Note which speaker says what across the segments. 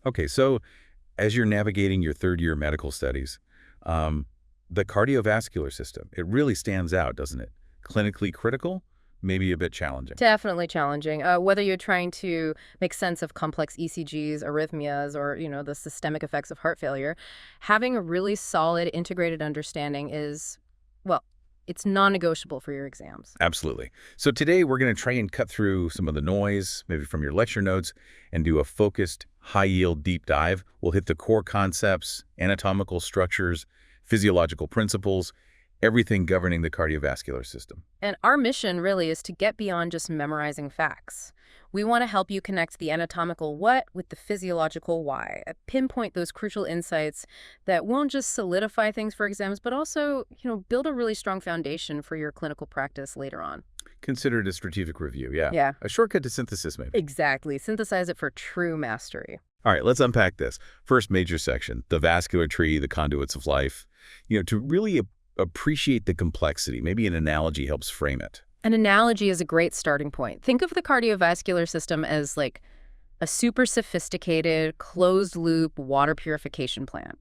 Speaker 1: Okay, so as you're navigating your third-year medical studies, um, the cardiovascular system, it really stands out, doesn't it? Clinically critical, maybe a bit challenging.
Speaker 2: Definitely challenging. Whether you're trying to make sense of complex ECGs, arrhythmias, or, the systemic effects of heart failure, having a really solid integrated understanding is, well, it's non-negotiable for your exams.
Speaker 1: Absolutely. So today we're going to try and cut through some of the noise, maybe from your lecture notes, and do a focused, high-yield deep dive. We'll hit the core concepts, anatomical structures, physiological principles, everything governing the cardiovascular system.
Speaker 2: And our mission really is to get beyond just memorizing facts. We want to help you connect the anatomical what with the physiological why, pinpoint those crucial insights that won't just solidify things for exams, but also, build a really strong foundation for your clinical practice later on.
Speaker 1: Consider it a strategic review, yeah.
Speaker 2: Yeah,
Speaker 1: A shortcut to synthesis, maybe.
Speaker 2: exactly. Synthesize it for true mastery.
Speaker 1: All right, let's unpack this. First major section, the vascular tree, the conduits of life. To really appreciate the complexity, maybe an analogy helps frame it.
Speaker 2: An analogy is a great starting point. Think of the cardiovascular system as like a super sophisticated, closed-loop water purification plant,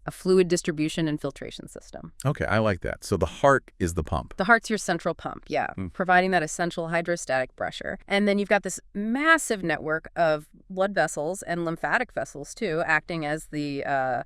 Speaker 2: a fluid distribution and filtration system.
Speaker 1: Okay, I like that. So the heart is the pump.
Speaker 2: The heart's your central pump, yeah, providing that essential hydrostatic pressure. And then you've got this massive network of blood vessels and lymphatic vessels, too, acting as the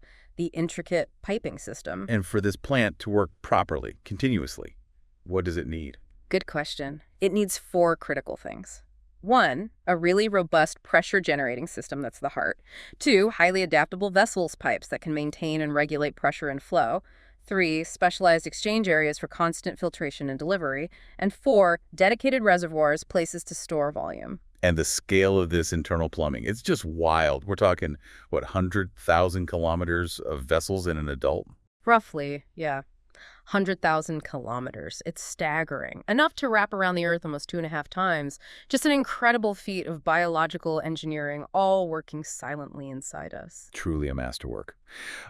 Speaker 2: intricate piping system.
Speaker 1: And for this plant to work properly, continuously, what does it need?
Speaker 2: Good question. It needs 4 critical things. 1, a really robust pressure-generating system, that's the heart. 2, highly adaptable vessels pipes that can maintain and regulate pressure and flow. 3, specialized exchange areas for constant filtration and delivery. And 4, dedicated reservoirs, places to store volume.
Speaker 1: And the scale of this internal plumbing, it's just wild. We're talking, 100,000 kilometers of vessels in an adult?
Speaker 2: Roughly, yeah. 100,000 kilometers. It's staggering. Enough to wrap around the Earth almost 2.5 times. Just an incredible feat of biological engineering, all working silently inside us.
Speaker 1: Truly a masterwork.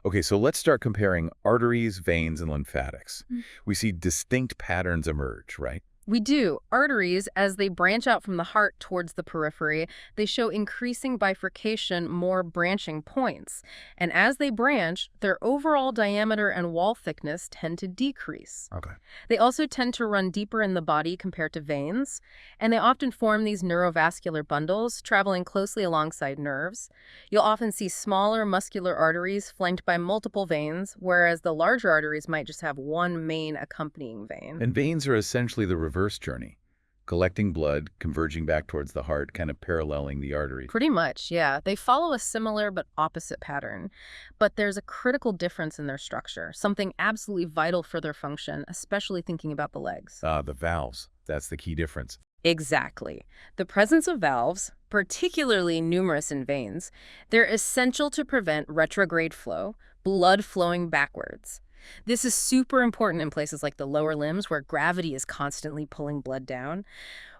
Speaker 1: Okay, so let's start comparing arteries, veins, and lymphatics. We see distinct patterns emerge, right?
Speaker 2: We do. Arteries, as they branch out from the heart towards the periphery, they show increasing bifurcation, more branching points. And as they branch, their overall diameter and wall thickness tend to decrease.
Speaker 1: Okay.
Speaker 2: They also tend to run deeper in the body compared to veins, and they often form these neurovascular bundles, traveling closely alongside nerves. You'll often see smaller muscular arteries flanked by multiple veins, whereas the larger arteries might just have one main accompanying vein.
Speaker 1: And veins are essentially the reverse journey, collecting blood, converging back towards the heart, kind of paralleling the artery.
Speaker 2: Pretty much, yeah. They follow a similar but opposite pattern. But there's a critical difference in their structure, something absolutely vital for their function, especially thinking about the legs.
Speaker 1: The valves. That's the key difference.
Speaker 2: Exactly. The presence of valves, particularly numerous in veins, they're essential to prevent retrograde flow, blood flowing backwards. This is super important in places like the lower limbs where gravity is constantly pulling blood down.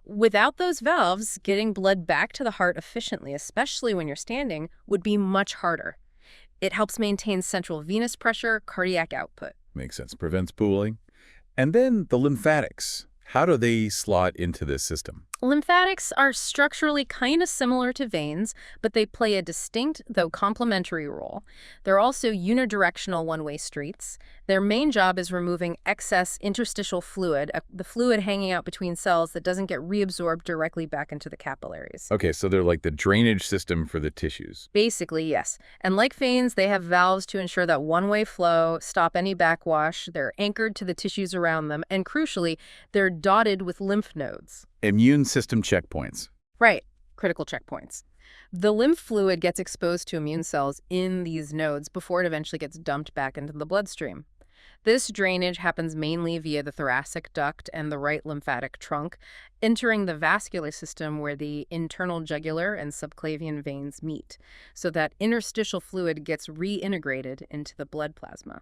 Speaker 2: Without those valves, getting blood back to the heart efficiently, especially when you're standing, would be much harder. It helps maintain central venous pressure, cardiac output.
Speaker 1: Makes sense. Prevents pooling. And then the lymphatics. How do they slot into this system?
Speaker 2: Lymphatics are structurally kind of similar to veins, but they play a distinct, though complementary role. They're also unidirectional one-way streets. Their main job is removing excess interstitial fluid, the fluid hanging out between cells that doesn't get reabsorbed directly back into the capillaries.
Speaker 1: Okay, so they're like the drainage system for the tissues.
Speaker 2: Basically, yes. And like veins, they have valves to ensure that one-way flow, stop any backwash. They're anchored to the tissues around them, and crucially, they're dotted with lymph nodes.
Speaker 1: Immune system checkpoints.
Speaker 2: Right, critical checkpoints. The lymph fluid gets exposed to immune cells in these nodes before it eventually gets dumped back into the bloodstream. This drainage happens mainly via the thoracic duct and the right lymphatic trunk, entering the vascular system where the internal jugular and subclavian veins meet, so that interstitial fluid gets reintegrated into the blood plasma.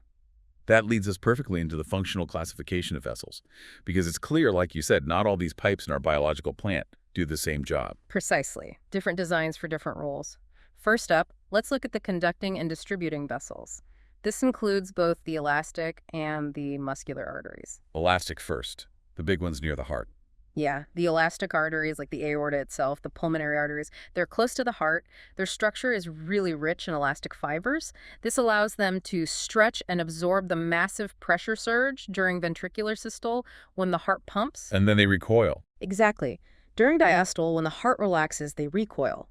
Speaker 1: That leads us perfectly into the functional classification of vessels, because it's clear, like you said, not all these pipes in our biological plant do the same job.
Speaker 2: Precisely. Different designs for different roles. First up, let's look at the conducting and distributing vessels. This includes both the elastic and the muscular arteries.
Speaker 1: Elastic first, the big ones near the heart.
Speaker 2: Yeah, the elastic arteries, like the aorta itself, the pulmonary arteries, they're close to the heart. Their structure is really rich in elastic fibers. This allows them to stretch and absorb the massive pressure surge during ventricular systole when the heart pumps.
Speaker 1: And then they recoil.
Speaker 2: Exactly. During diastole, when the heart relaxes, they recoil.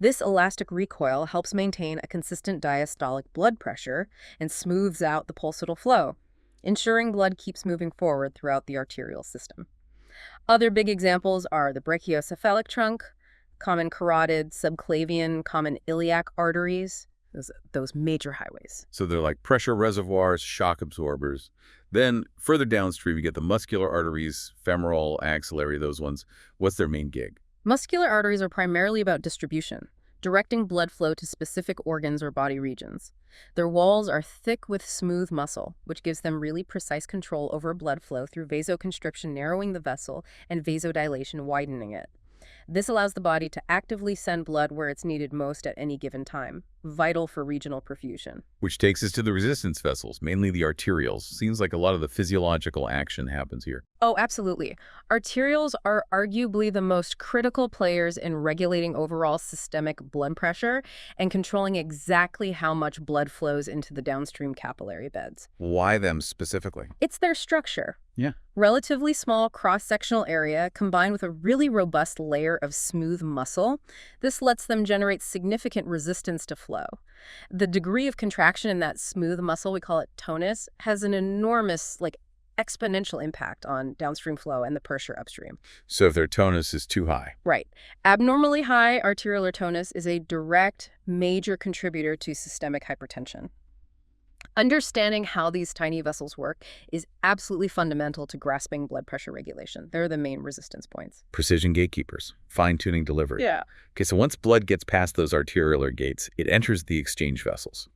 Speaker 2: This elastic recoil helps maintain a consistent diastolic blood pressure and smooths out the pulsatile flow, ensuring blood keeps moving forward throughout the arterial system. Other big examples are the brachiocephalic trunk, common carotid, subclavian, common iliac arteries, those major highways.
Speaker 1: So they're like pressure reservoirs, shock absorbers. Then further downstream, you get the muscular arteries, femoral, axillary, those ones. What's their main gig?
Speaker 2: Muscular arteries are primarily about distribution, directing blood flow to specific organs or body regions. Their walls are thick with smooth muscle, which gives them really precise control over blood flow through vasoconstriction narrowing the vessel and vasodilation widening it. This allows the body to actively send blood where it's needed most at any given time, vital for regional perfusion.
Speaker 1: Which takes us to the resistance vessels, mainly the arterioles. Seems like a lot of the physiological action happens here.
Speaker 2: Oh, absolutely. Arterioles are arguably the most critical players in regulating overall systemic blood pressure and controlling exactly how much blood flows into the downstream capillary beds.
Speaker 1: Why them specifically?
Speaker 2: It's their structure.
Speaker 1: Yeah.
Speaker 2: Relatively small cross-sectional area combined with a really robust layer of smooth muscle. This lets them generate significant resistance to flow. The degree of contraction in that smooth muscle, we call it tonus, has an enormous, exponential impact on downstream flow and the pressure upstream.
Speaker 1: So if their tonus is too high.
Speaker 2: Right. Abnormally high arteriolar tonus is a direct, major contributor to systemic hypertension. Understanding how these tiny vessels work is absolutely fundamental to grasping blood pressure regulation. They're the main resistance points.
Speaker 1: Precision gatekeepers, fine-tuning delivery.
Speaker 2: Yeah.
Speaker 1: Okay, so once blood gets past those arteriolar gates, it enters the exchange vessels.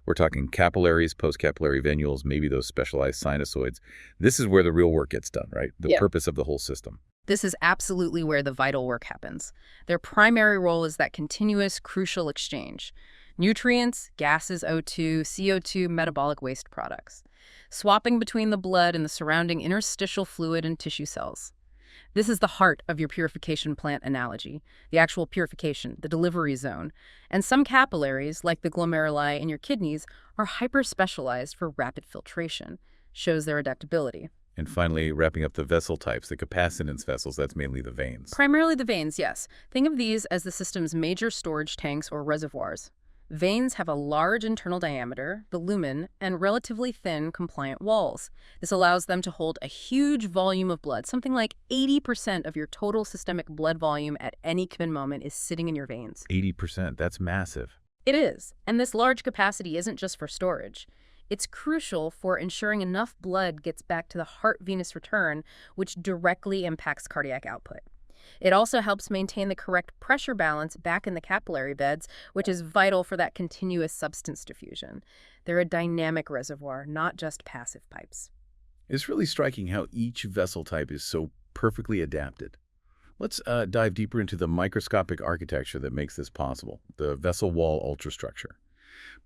Speaker 1: We're talking capillaries, postcapillary venules, maybe those specialized sinusoids. This is where the real work gets done, right? The purpose of the whole system.
Speaker 2: This is absolutely where the vital work happens. Their primary role is that continuous, crucial exchange. Nutrients, gases, O2, CO2, metabolic waste products. Swapping between the blood and the surrounding interstitial fluid and tissue cells. This is the heart of your purification plant analogy, the actual purification, the delivery zone. And some capillaries, like the glomeruli in your kidneys, are hyper-specialized for rapid filtration. Shows their adaptability.
Speaker 1: And finally, wrapping up the vessel types, the capacitance vessels, that's mainly the veins.
Speaker 2: Primarily the veins, yes. Think of these as the system's major storage tanks or reservoirs. Veins have a large internal diameter, the lumen, and relatively thin, compliant walls. This allows them to hold a huge volume of blood. Something like 80% of your total systemic blood volume at any given moment is sitting in your veins.
Speaker 1: 80%, that's massive.
Speaker 2: It is. And this large capacity isn't just for storage. It's crucial for ensuring enough blood gets back to the heart-venous return, which directly impacts cardiac output. It also helps maintain the correct pressure balance back in the capillary beds, which is vital for that continuous substance diffusion. They're a dynamic reservoir, not just passive pipes.
Speaker 1: It's really striking how each vessel type is so perfectly adapted. Let's dive deeper into the microscopic architecture that makes this possible, the vessel wall ultrastructure.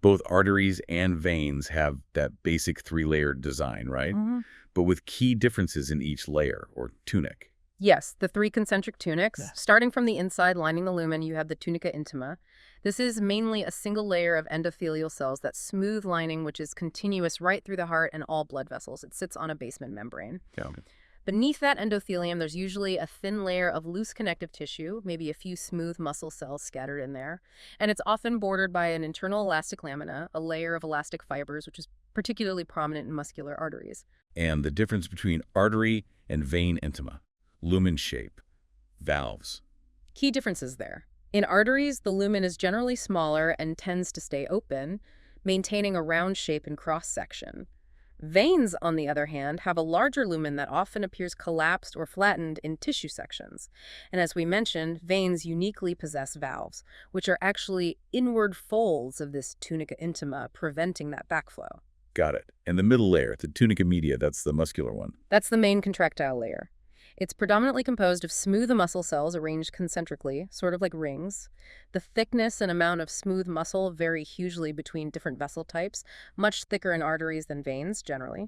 Speaker 1: Both arteries and veins have that basic three-layered design, right?
Speaker 2: Mm-hmm.
Speaker 1: But with key differences in each layer, or tunic.
Speaker 2: Yes, the three concentric tunics. Yeah. Starting from the inside, lining the lumen, you have the tunica intima. This is mainly a single layer of endothelial cells, that smooth lining which is continuous right through the heart and all blood vessels. It sits on a basement membrane.
Speaker 1: Yeah.
Speaker 2: Beneath that endothelium, there's usually a thin layer of loose connective tissue, maybe a few smooth muscle cells scattered in there. And it's often bordered by an internal elastic lamina, a layer of elastic fibers, which is particularly prominent in muscular arteries.
Speaker 1: And the difference between artery and vein intima. Lumen shape, valves.
Speaker 2: Key differences there. In arteries, the lumen is generally smaller and tends to stay open, maintaining a round shape and cross-section. Veins, on the other hand, have a larger lumen that often appears collapsed or flattened in tissue sections. And as we mentioned, veins uniquely possess valves, which are actually inward folds of this tunica intima, preventing that backflow.
Speaker 1: Got it. And the middle layer, the tunica media, that's the muscular one.
Speaker 2: That's the main contractile layer. It's predominantly composed of smooth muscle cells arranged concentrically, sort of like rings. The thickness and amount of smooth muscle vary hugely between different vessel types, much thicker in arteries than veins, generally.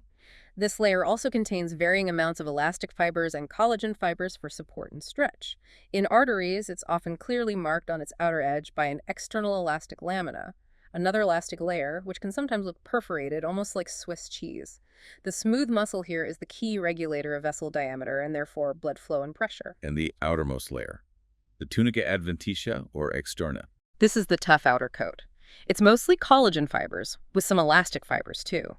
Speaker 2: This layer also contains varying amounts of elastic fibers and collagen fibers for support and stretch. In arteries, it's often clearly marked on its outer edge by an external elastic lamina, another elastic layer, which can sometimes look perforated, almost like Swiss cheese. The smooth muscle here is the key regulator of vessel diameter and therefore blood flow and pressure.
Speaker 1: And the outermost layer, the tunica adventitia or externa.
Speaker 2: This is the tough outer coat. It's mostly collagen fibers, with some elastic fibers too.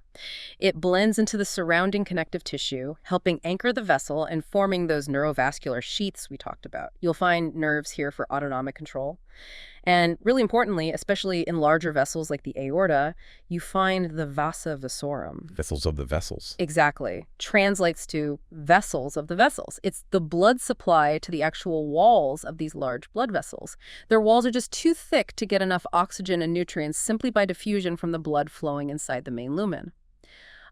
Speaker 2: It blends into the surrounding connective tissue, helping anchor the vessel and forming those neurovascular sheaths we talked about. You'll find nerves here for autonomic control. And really importantly, especially in larger vessels like the aorta, you find the vasa vasorum.
Speaker 1: Vessels of the vessels.
Speaker 2: Exactly. Translates to vessels of the vessels. It's the blood supply to the actual walls of these large blood vessels. Their walls are just too thick to get enough oxygen and nutrients simply by diffusion from the blood flowing inside the main lumen.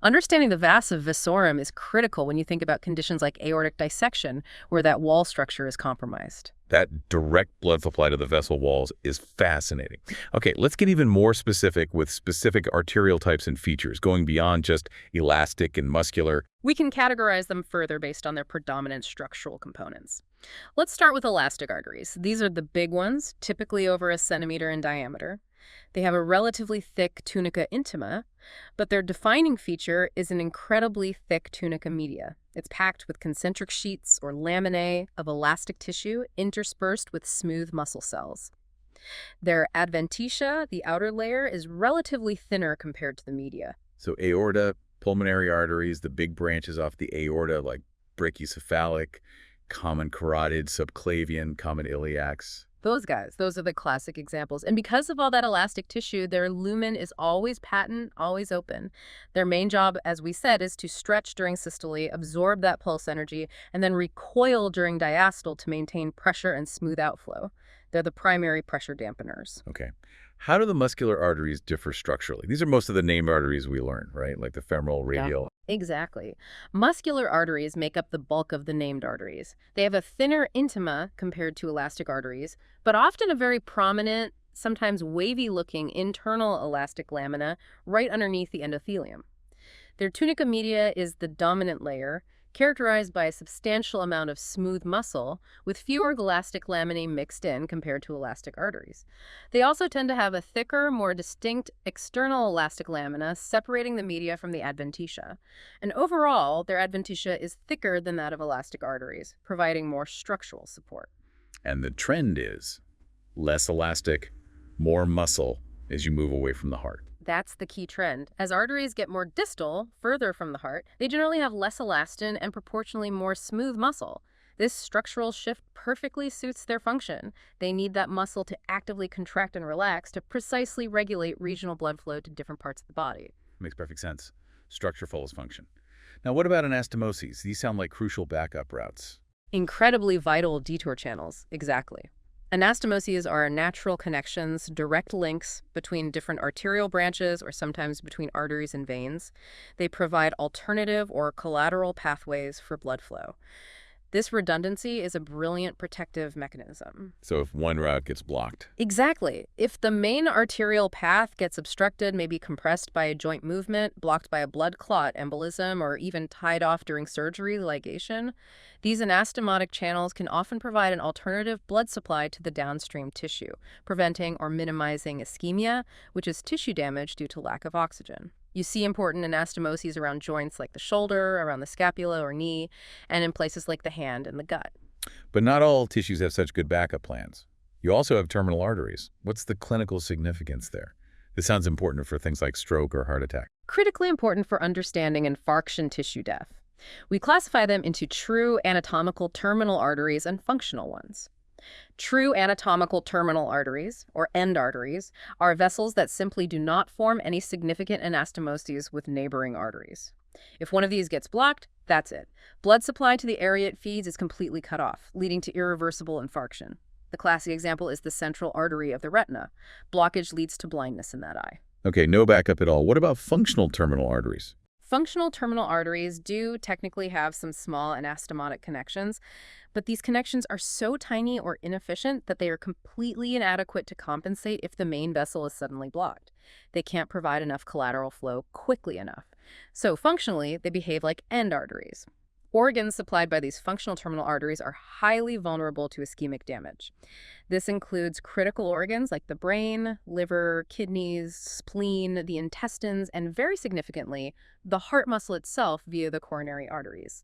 Speaker 2: Understanding the vasa vasorum is critical when you think about conditions like aortic dissection, where that wall structure is compromised.
Speaker 1: That direct blood supply to the vessel walls is fascinating. Okay, let's get even more specific with specific arterial types and features, going beyond just elastic and muscular.
Speaker 2: We can categorize them further based on their predominant structural components. Let's start with elastic arteries. These are the big ones, typically over a centimeter in diameter. They have a relatively thick tunica intima, but their defining feature is an incredibly thick tunica media. It's packed with concentric sheets or laminae of elastic tissue interspersed with smooth muscle cells. Their adventitia, the outer layer, is relatively thinner compared to the media.
Speaker 1: So aorta, pulmonary arteries, the big branches off the aorta like brachycephalic, common carotid, subclavian, common iliacs.
Speaker 2: Those guys, those are the classic examples. And because of all that elastic tissue, their lumen is always patent, always open. Their main job, as we said, is to stretch during systole, absorb that pulse energy, and then recoil during diastole to maintain pressure and smooth outflow. They're the primary pressure dampeners.
Speaker 1: Okay. How do the muscular arteries differ structurally? These are most of the named arteries we learn, right? Like the femoral, radial.
Speaker 2: Exactly. Muscular arteries make up the bulk of the named arteries. They have a thinner intima compared to elastic arteries, but often a very prominent, sometimes wavy-looking internal elastic lamina right underneath the endothelium. Their tunica media is the dominant layer, characterized by a substantial amount of smooth muscle, with fewer elastic laminae mixed in compared to elastic arteries. They also tend to have a thicker, more distinct external elastic lamina separating the media from the adventitia. And overall, their adventitia is thicker than that of elastic arteries, providing more structural support.
Speaker 1: And the trend is less elastic, more muscle as you move away from the heart.
Speaker 2: That's the key trend. As arteries get more distal, further from the heart, they generally have less elastin and proportionally more smooth muscle. This structural shift perfectly suits their function. They need that muscle to actively contract and relax to precisely regulate regional blood flow to different parts of the body.
Speaker 1: Makes perfect sense. Structure follows function. Now, what about anastomoses? These sound like crucial backup routes.
Speaker 2: Incredibly vital detour channels, exactly. Anastomoses are natural connections, direct links between different arterial branches or sometimes between arteries and veins. They provide alternative or collateral pathways for blood flow. This redundancy is a brilliant protective mechanism.
Speaker 1: So if one route gets blocked.
Speaker 2: Exactly. If the main arterial path gets obstructed, maybe compressed by a joint movement, blocked by a blood clot, embolism, or even tied off during surgery, ligation, these anastomotic channels can often provide an alternative blood supply to the downstream tissue, preventing or minimizing ischemia, which is tissue damage due to lack of oxygen. You see important anastomoses around joints like the shoulder, around the scapula or knee, and in places like the hand and the gut.
Speaker 1: But not all tissues have such good backup plans. You also have terminal arteries. What's the clinical significance there? This sounds important for things like stroke or heart attack.
Speaker 2: Critically important for understanding infarction tissue death. We classify them into true anatomical terminal arteries and functional ones. True anatomical terminal arteries, or end arteries, are vessels that simply do not form any significant anastomoses with neighboring arteries. If one of these gets blocked, that's it. Blood supply to the area it feeds is completely cut off, leading to irreversible infarction. The classic example is the central artery of the retina. Blockage leads to blindness in that eye.
Speaker 1: Okay, no backup at all. What about functional terminal arteries?
Speaker 2: Functional terminal arteries do technically have some small anastomotic connections, but these connections are so tiny or inefficient that they are completely inadequate to compensate if the main vessel is suddenly blocked. They can't provide enough collateral flow quickly enough. So functionally, they behave like end arteries. Organs supplied by these functional terminal arteries are highly vulnerable to ischemic damage. This includes critical organs like the brain, liver, kidneys, spleen, the intestines, and very significantly, the heart muscle itself via the coronary arteries.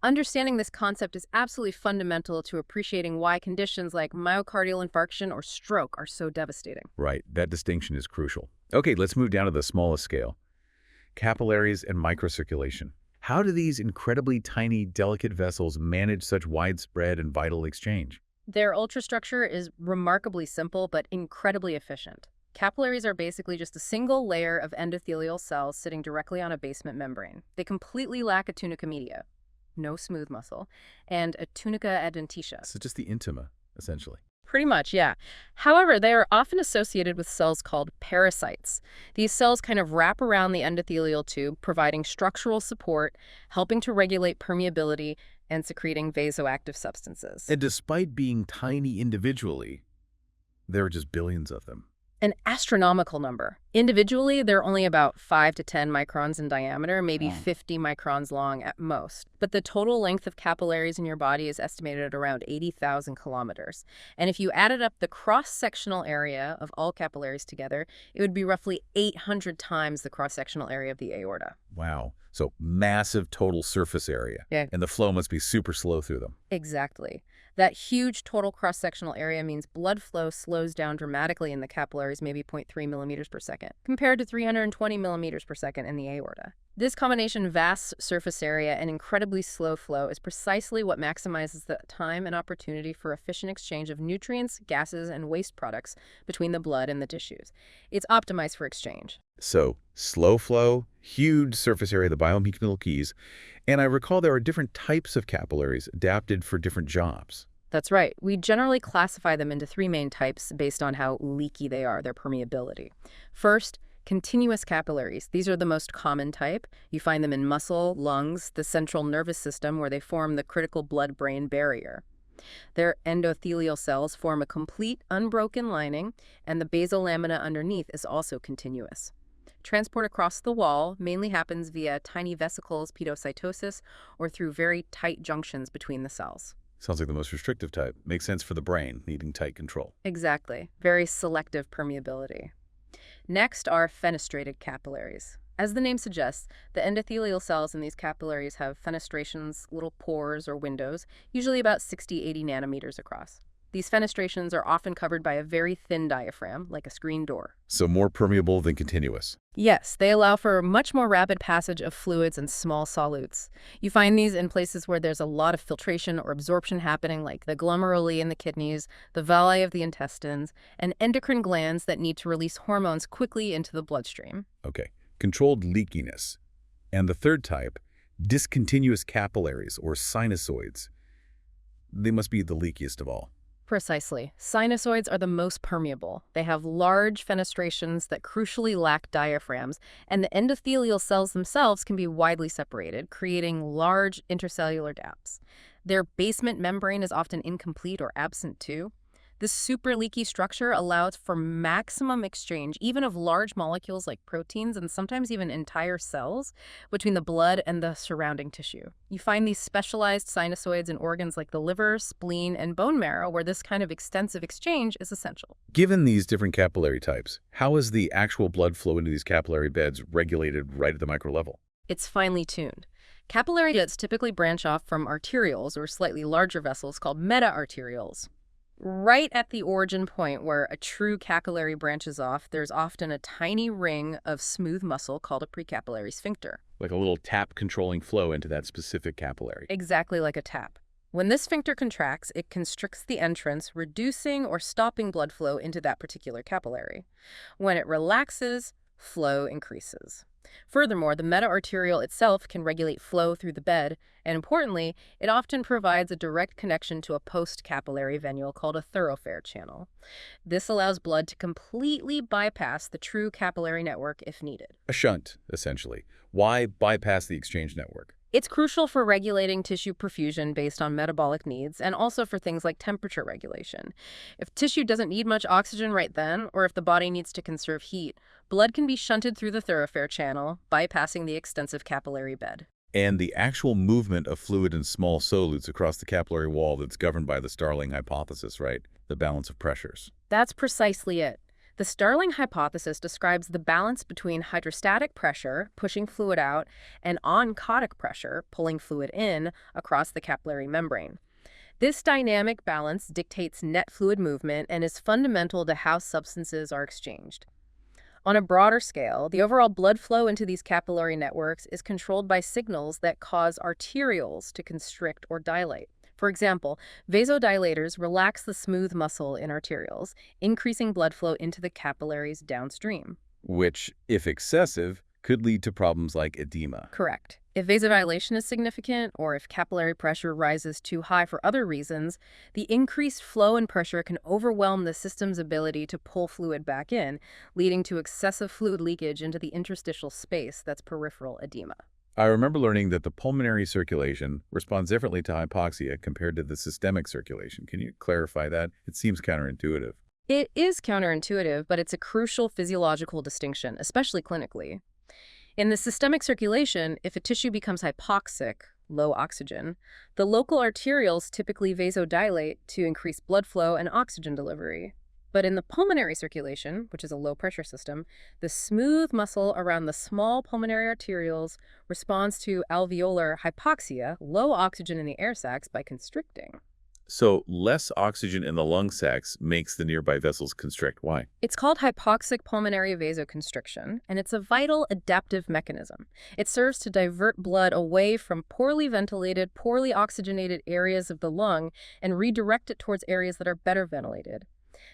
Speaker 2: Understanding this concept is absolutely fundamental to appreciating why conditions like myocardial infarction or stroke are so devastating.
Speaker 1: Right, that distinction is crucial. Okay, let's move down to the smallest scale. Capillaries and microcirculation. How do these incredibly tiny, delicate vessels manage such widespread and vital exchange?
Speaker 2: Their ultrastructure is remarkably simple but incredibly efficient. Capillaries are basically just a single layer of endothelial cells sitting directly on a basement membrane. They completely lack a tunica media, no smooth muscle, and a tunica adventitia.
Speaker 1: So just the intima, essentially.
Speaker 2: Pretty much, yeah. However, they are often associated with cells called parasites. These cells kind of wrap around the endothelial tube, providing structural support, helping to regulate permeability, and secreting vasoactive substances.
Speaker 1: And despite being tiny individually, there are just billions of them.
Speaker 2: An astronomical number. Individually, they're only about 5 to 10 microns in diameter, maybe 50 microns long at most. But the total length of capillaries in your body is estimated at around 80,000 kilometers. And if you added up the cross-sectional area of all capillaries together, it would be roughly 800 times the cross-sectional area of the aorta.
Speaker 1: Wow. So massive total surface area.
Speaker 2: Yeah.
Speaker 1: And the flow must be super slow through them.
Speaker 2: Exactly. That huge total cross-sectional area means blood flow slows down dramatically in the capillaries, maybe 0.3 millimeters per second, compared to 320 millimeters per second in the aorta. This combination, vast surface area and incredibly slow flow, is precisely what maximizes the time and opportunity for efficient exchange of nutrients, gases, and waste products between the blood and the tissues. It's optimized for exchange.
Speaker 1: So slow flow, huge surface area, the biomechanical keys. And I recall there are different types of capillaries adapted for different jobs.
Speaker 2: That's right. We generally classify them into 3 main types based on how leaky they are, their permeability. First, continuous capillaries. These are the most common type. You find them in muscle, lungs, the central nervous system, where they form the critical blood-brain barrier. Their endothelial cells form a complete, unbroken lining, and the basal lamina underneath is also continuous. Transport across the wall mainly happens via tiny vesicles, pedocytosis, or through very tight junctions between the cells.
Speaker 1: Sounds like the most restrictive type. Makes sense for the brain, needing tight control.
Speaker 2: Exactly. Very selective permeability. Next are fenestrated capillaries. As the name suggests, the endothelial cells in these capillaries have fenestrations, little pores or windows, usually about 60-80 nanometers across. These fenestrations are often covered by a very thin diaphragm, like a screen door.
Speaker 1: So more permeable than continuous.
Speaker 2: Yes, they allow for much more rapid passage of fluids and small solutes. You find these in places where there's a lot of filtration or absorption happening, like the glomeruli in the kidneys, the villi of the intestines, and endocrine glands that need to release hormones quickly into the bloodstream.
Speaker 1: Okay, controlled leakiness. And the third type, discontinuous capillaries or sinusoids. They must be the leakiest of all.
Speaker 2: Precisely. Sinusoids are the most permeable. They have large fenestrations that crucially lack diaphragms, and the endothelial cells themselves can be widely separated, creating large intercellular gaps. Their basement membrane is often incomplete or absent too. This super leaky structure allows for maximum exchange, even of large molecules like proteins and sometimes even entire cells, between the blood and the surrounding tissue. You find these specialized sinusoids in organs like the liver, spleen, and bone marrow, where this kind of extensive exchange is essential.
Speaker 1: Given these different capillary types, how is the actual blood flow into these capillary beds regulated right at the micro level?
Speaker 2: It's finely tuned. Capillary jets typically branch off from arterioles, or slightly larger vessels called meta-arterioles. Right at the origin point where a true capillary branches off, there's often a tiny ring of smooth muscle called a precapillary sphincter.
Speaker 1: Like a little tap controlling flow into that specific capillary.
Speaker 2: Exactly like a tap. When this sphincter contracts, it constricts the entrance, reducing or stopping blood flow into that particular capillary. When it relaxes, flow increases. Furthermore, the meta-arteriole itself can regulate flow through the bed, and importantly, it often provides a direct connection to a post-capillary venule called a thoroughfare channel. This allows blood to completely bypass the true capillary network if needed.
Speaker 1: A shunt, essentially. Why bypass the exchange network?
Speaker 2: It's crucial for regulating tissue perfusion based on metabolic needs and also for things like temperature regulation. If tissue doesn't need much oxygen right then, or if the body needs to conserve heat, blood can be shunted through the thoroughfare channel, bypassing the extensive capillary bed.
Speaker 1: And the actual movement of fluid in small solutes across the capillary wall that's governed by the Starling hypothesis, right? The balance of pressures.
Speaker 2: That's precisely it. The Starling hypothesis describes the balance between hydrostatic pressure, pushing fluid out, and oncotic pressure, pulling fluid in, across the capillary membrane. This dynamic balance dictates net fluid movement and is fundamental to how substances are exchanged. On a broader scale, the overall blood flow into these capillary networks is controlled by signals that cause arterioles to constrict or dilate. For example, vasodilators relax the smooth muscle in arterioles, increasing blood flow into the capillaries downstream.
Speaker 1: Which, if excessive, could lead to problems like edema.
Speaker 2: Correct. If vasodilation is significant, or if capillary pressure rises too high for other reasons, the increased flow and pressure can overwhelm the system's ability to pull fluid back in, leading to excessive fluid leakage into the interstitial space that's peripheral edema.
Speaker 1: I remember learning that the pulmonary circulation responds differently to hypoxia compared to the systemic circulation. Can you clarify that? It seems counterintuitive.
Speaker 2: It is counterintuitive, but it's a crucial physiological distinction, especially clinically. In the systemic circulation, if a tissue becomes hypoxic, low oxygen, the local arterioles typically vasodilate to increase blood flow and oxygen delivery. But in the pulmonary circulation, which is a low-pressure system, the smooth muscle around the small pulmonary arterioles responds to alveolar hypoxia, low oxygen in the air sacs, by constricting.
Speaker 1: So less oxygen in the lung sacs makes the nearby vessels constrict. Why?
Speaker 2: It's called hypoxic pulmonary vasoconstriction, and it's a vital adaptive mechanism. It serves to divert blood away from poorly ventilated, poorly oxygenated areas of the lung and redirect it towards areas that are better ventilated.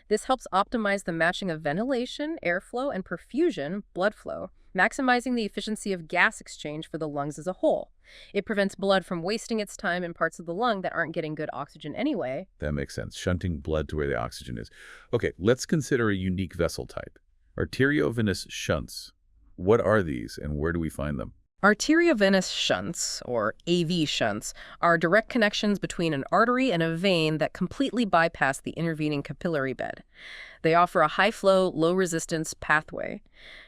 Speaker 2: This helps optimize the matching of ventilation, airflow, and perfusion, blood flow, maximizing the efficiency of gas exchange for the lungs as a whole. It prevents blood from wasting its time in parts of the lung that aren't getting good oxygen anyway.
Speaker 1: That makes sense. Shunting blood to where the oxygen is. Okay, let's consider a unique vessel type. Arteriovenous shunts. What are these and where do we find them?
Speaker 2: Arteriovenous shunts, or AV shunts, are direct connections between an artery and a vein that completely bypass the intervening capillary bed. They offer a high-flow, low-resistance pathway.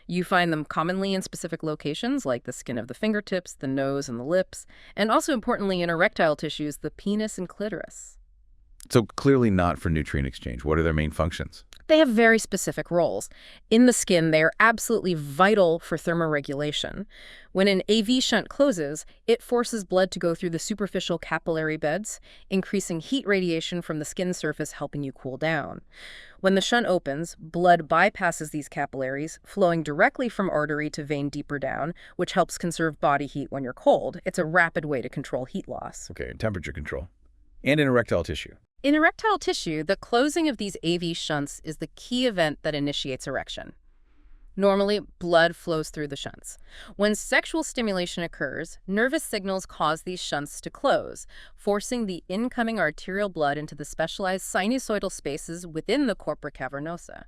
Speaker 2: You find them commonly in specific locations like the skin of the fingertips, the nose, and the lips, and also importantly in erectile tissues, the penis and clitoris.
Speaker 1: So clearly not for nutrient exchange. What are their main functions?
Speaker 2: They have very specific roles. In the skin, they are absolutely vital for thermoregulation. When an AV shunt closes, it forces blood to go through the superficial capillary beds, increasing heat radiation from the skin surface, helping you cool down. When the shunt opens, blood bypasses these capillaries, flowing directly from artery to vein deeper down, which helps conserve body heat when you're cold. It's a rapid way to control heat loss.
Speaker 1: Okay, temperature control. And in erectile tissue.
Speaker 2: In erectile tissue, the closing of these AV shunts is the key event that initiates erection. Normally, blood flows through the shunts. When sexual stimulation occurs, nervous signals cause these shunts to close, forcing the incoming arterial blood into the specialized sinusoidal spaces within the corpora cavernosa.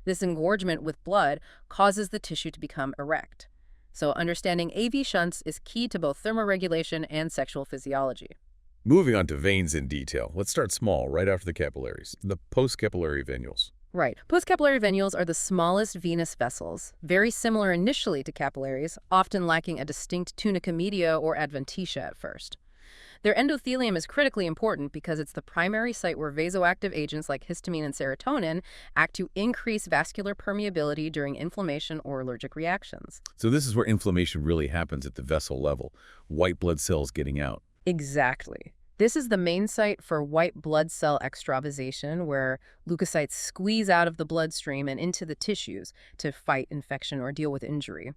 Speaker 2: This engorgement with blood causes the tissue to become erect. So understanding AV shunts is key to both thermoregulation and sexual physiology.
Speaker 1: Moving on to veins in detail. Let's start small, right after the capillaries. The postcapillary venules.
Speaker 2: Right. Postcapillary venules are the smallest venous vessels, very similar initially to capillaries, often lacking a distinct tunica media or adventitia at first. Their endothelium is critically important because it's the primary site where vasoactive agents like histamine and serotonin act to increase vascular permeability during inflammation or allergic reactions.
Speaker 1: So this is where inflammation really happens at the vessel level. White blood cells getting out.
Speaker 2: Exactly. This is the main site for white blood cell extravasation, where leukocytes squeeze out of the bloodstream and into the tissues to fight infection or deal with injury.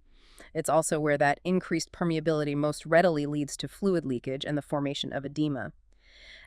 Speaker 2: It's also where that increased permeability most readily leads to fluid leakage and the formation of edema.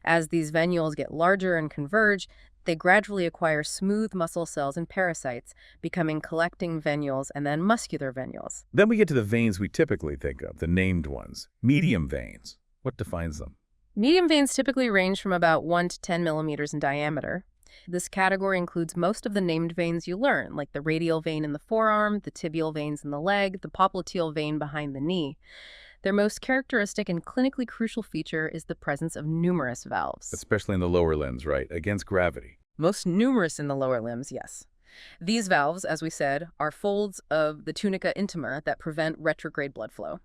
Speaker 2: As these venules get larger and converge, They gradually acquire smooth muscle cells and parasites, becoming collecting venules and then muscular venules.
Speaker 1: Then we get to the veins we typically think of, the named ones. Medium veins. What defines them?
Speaker 2: Medium veins typically range from about 1 to 10 millimeters in diameter. This category includes most of the named veins you learn, like the radial vein in the forearm, the tibial veins in the leg, the popliteal vein behind the knee. Their most characteristic and clinically crucial feature is the presence of numerous valves.
Speaker 1: Especially in the lower limbs, right? Against gravity.
Speaker 2: Most numerous in the lower limbs, yes. These valves, as we said, are folds of the tunica intima that prevent retrograde blood flow.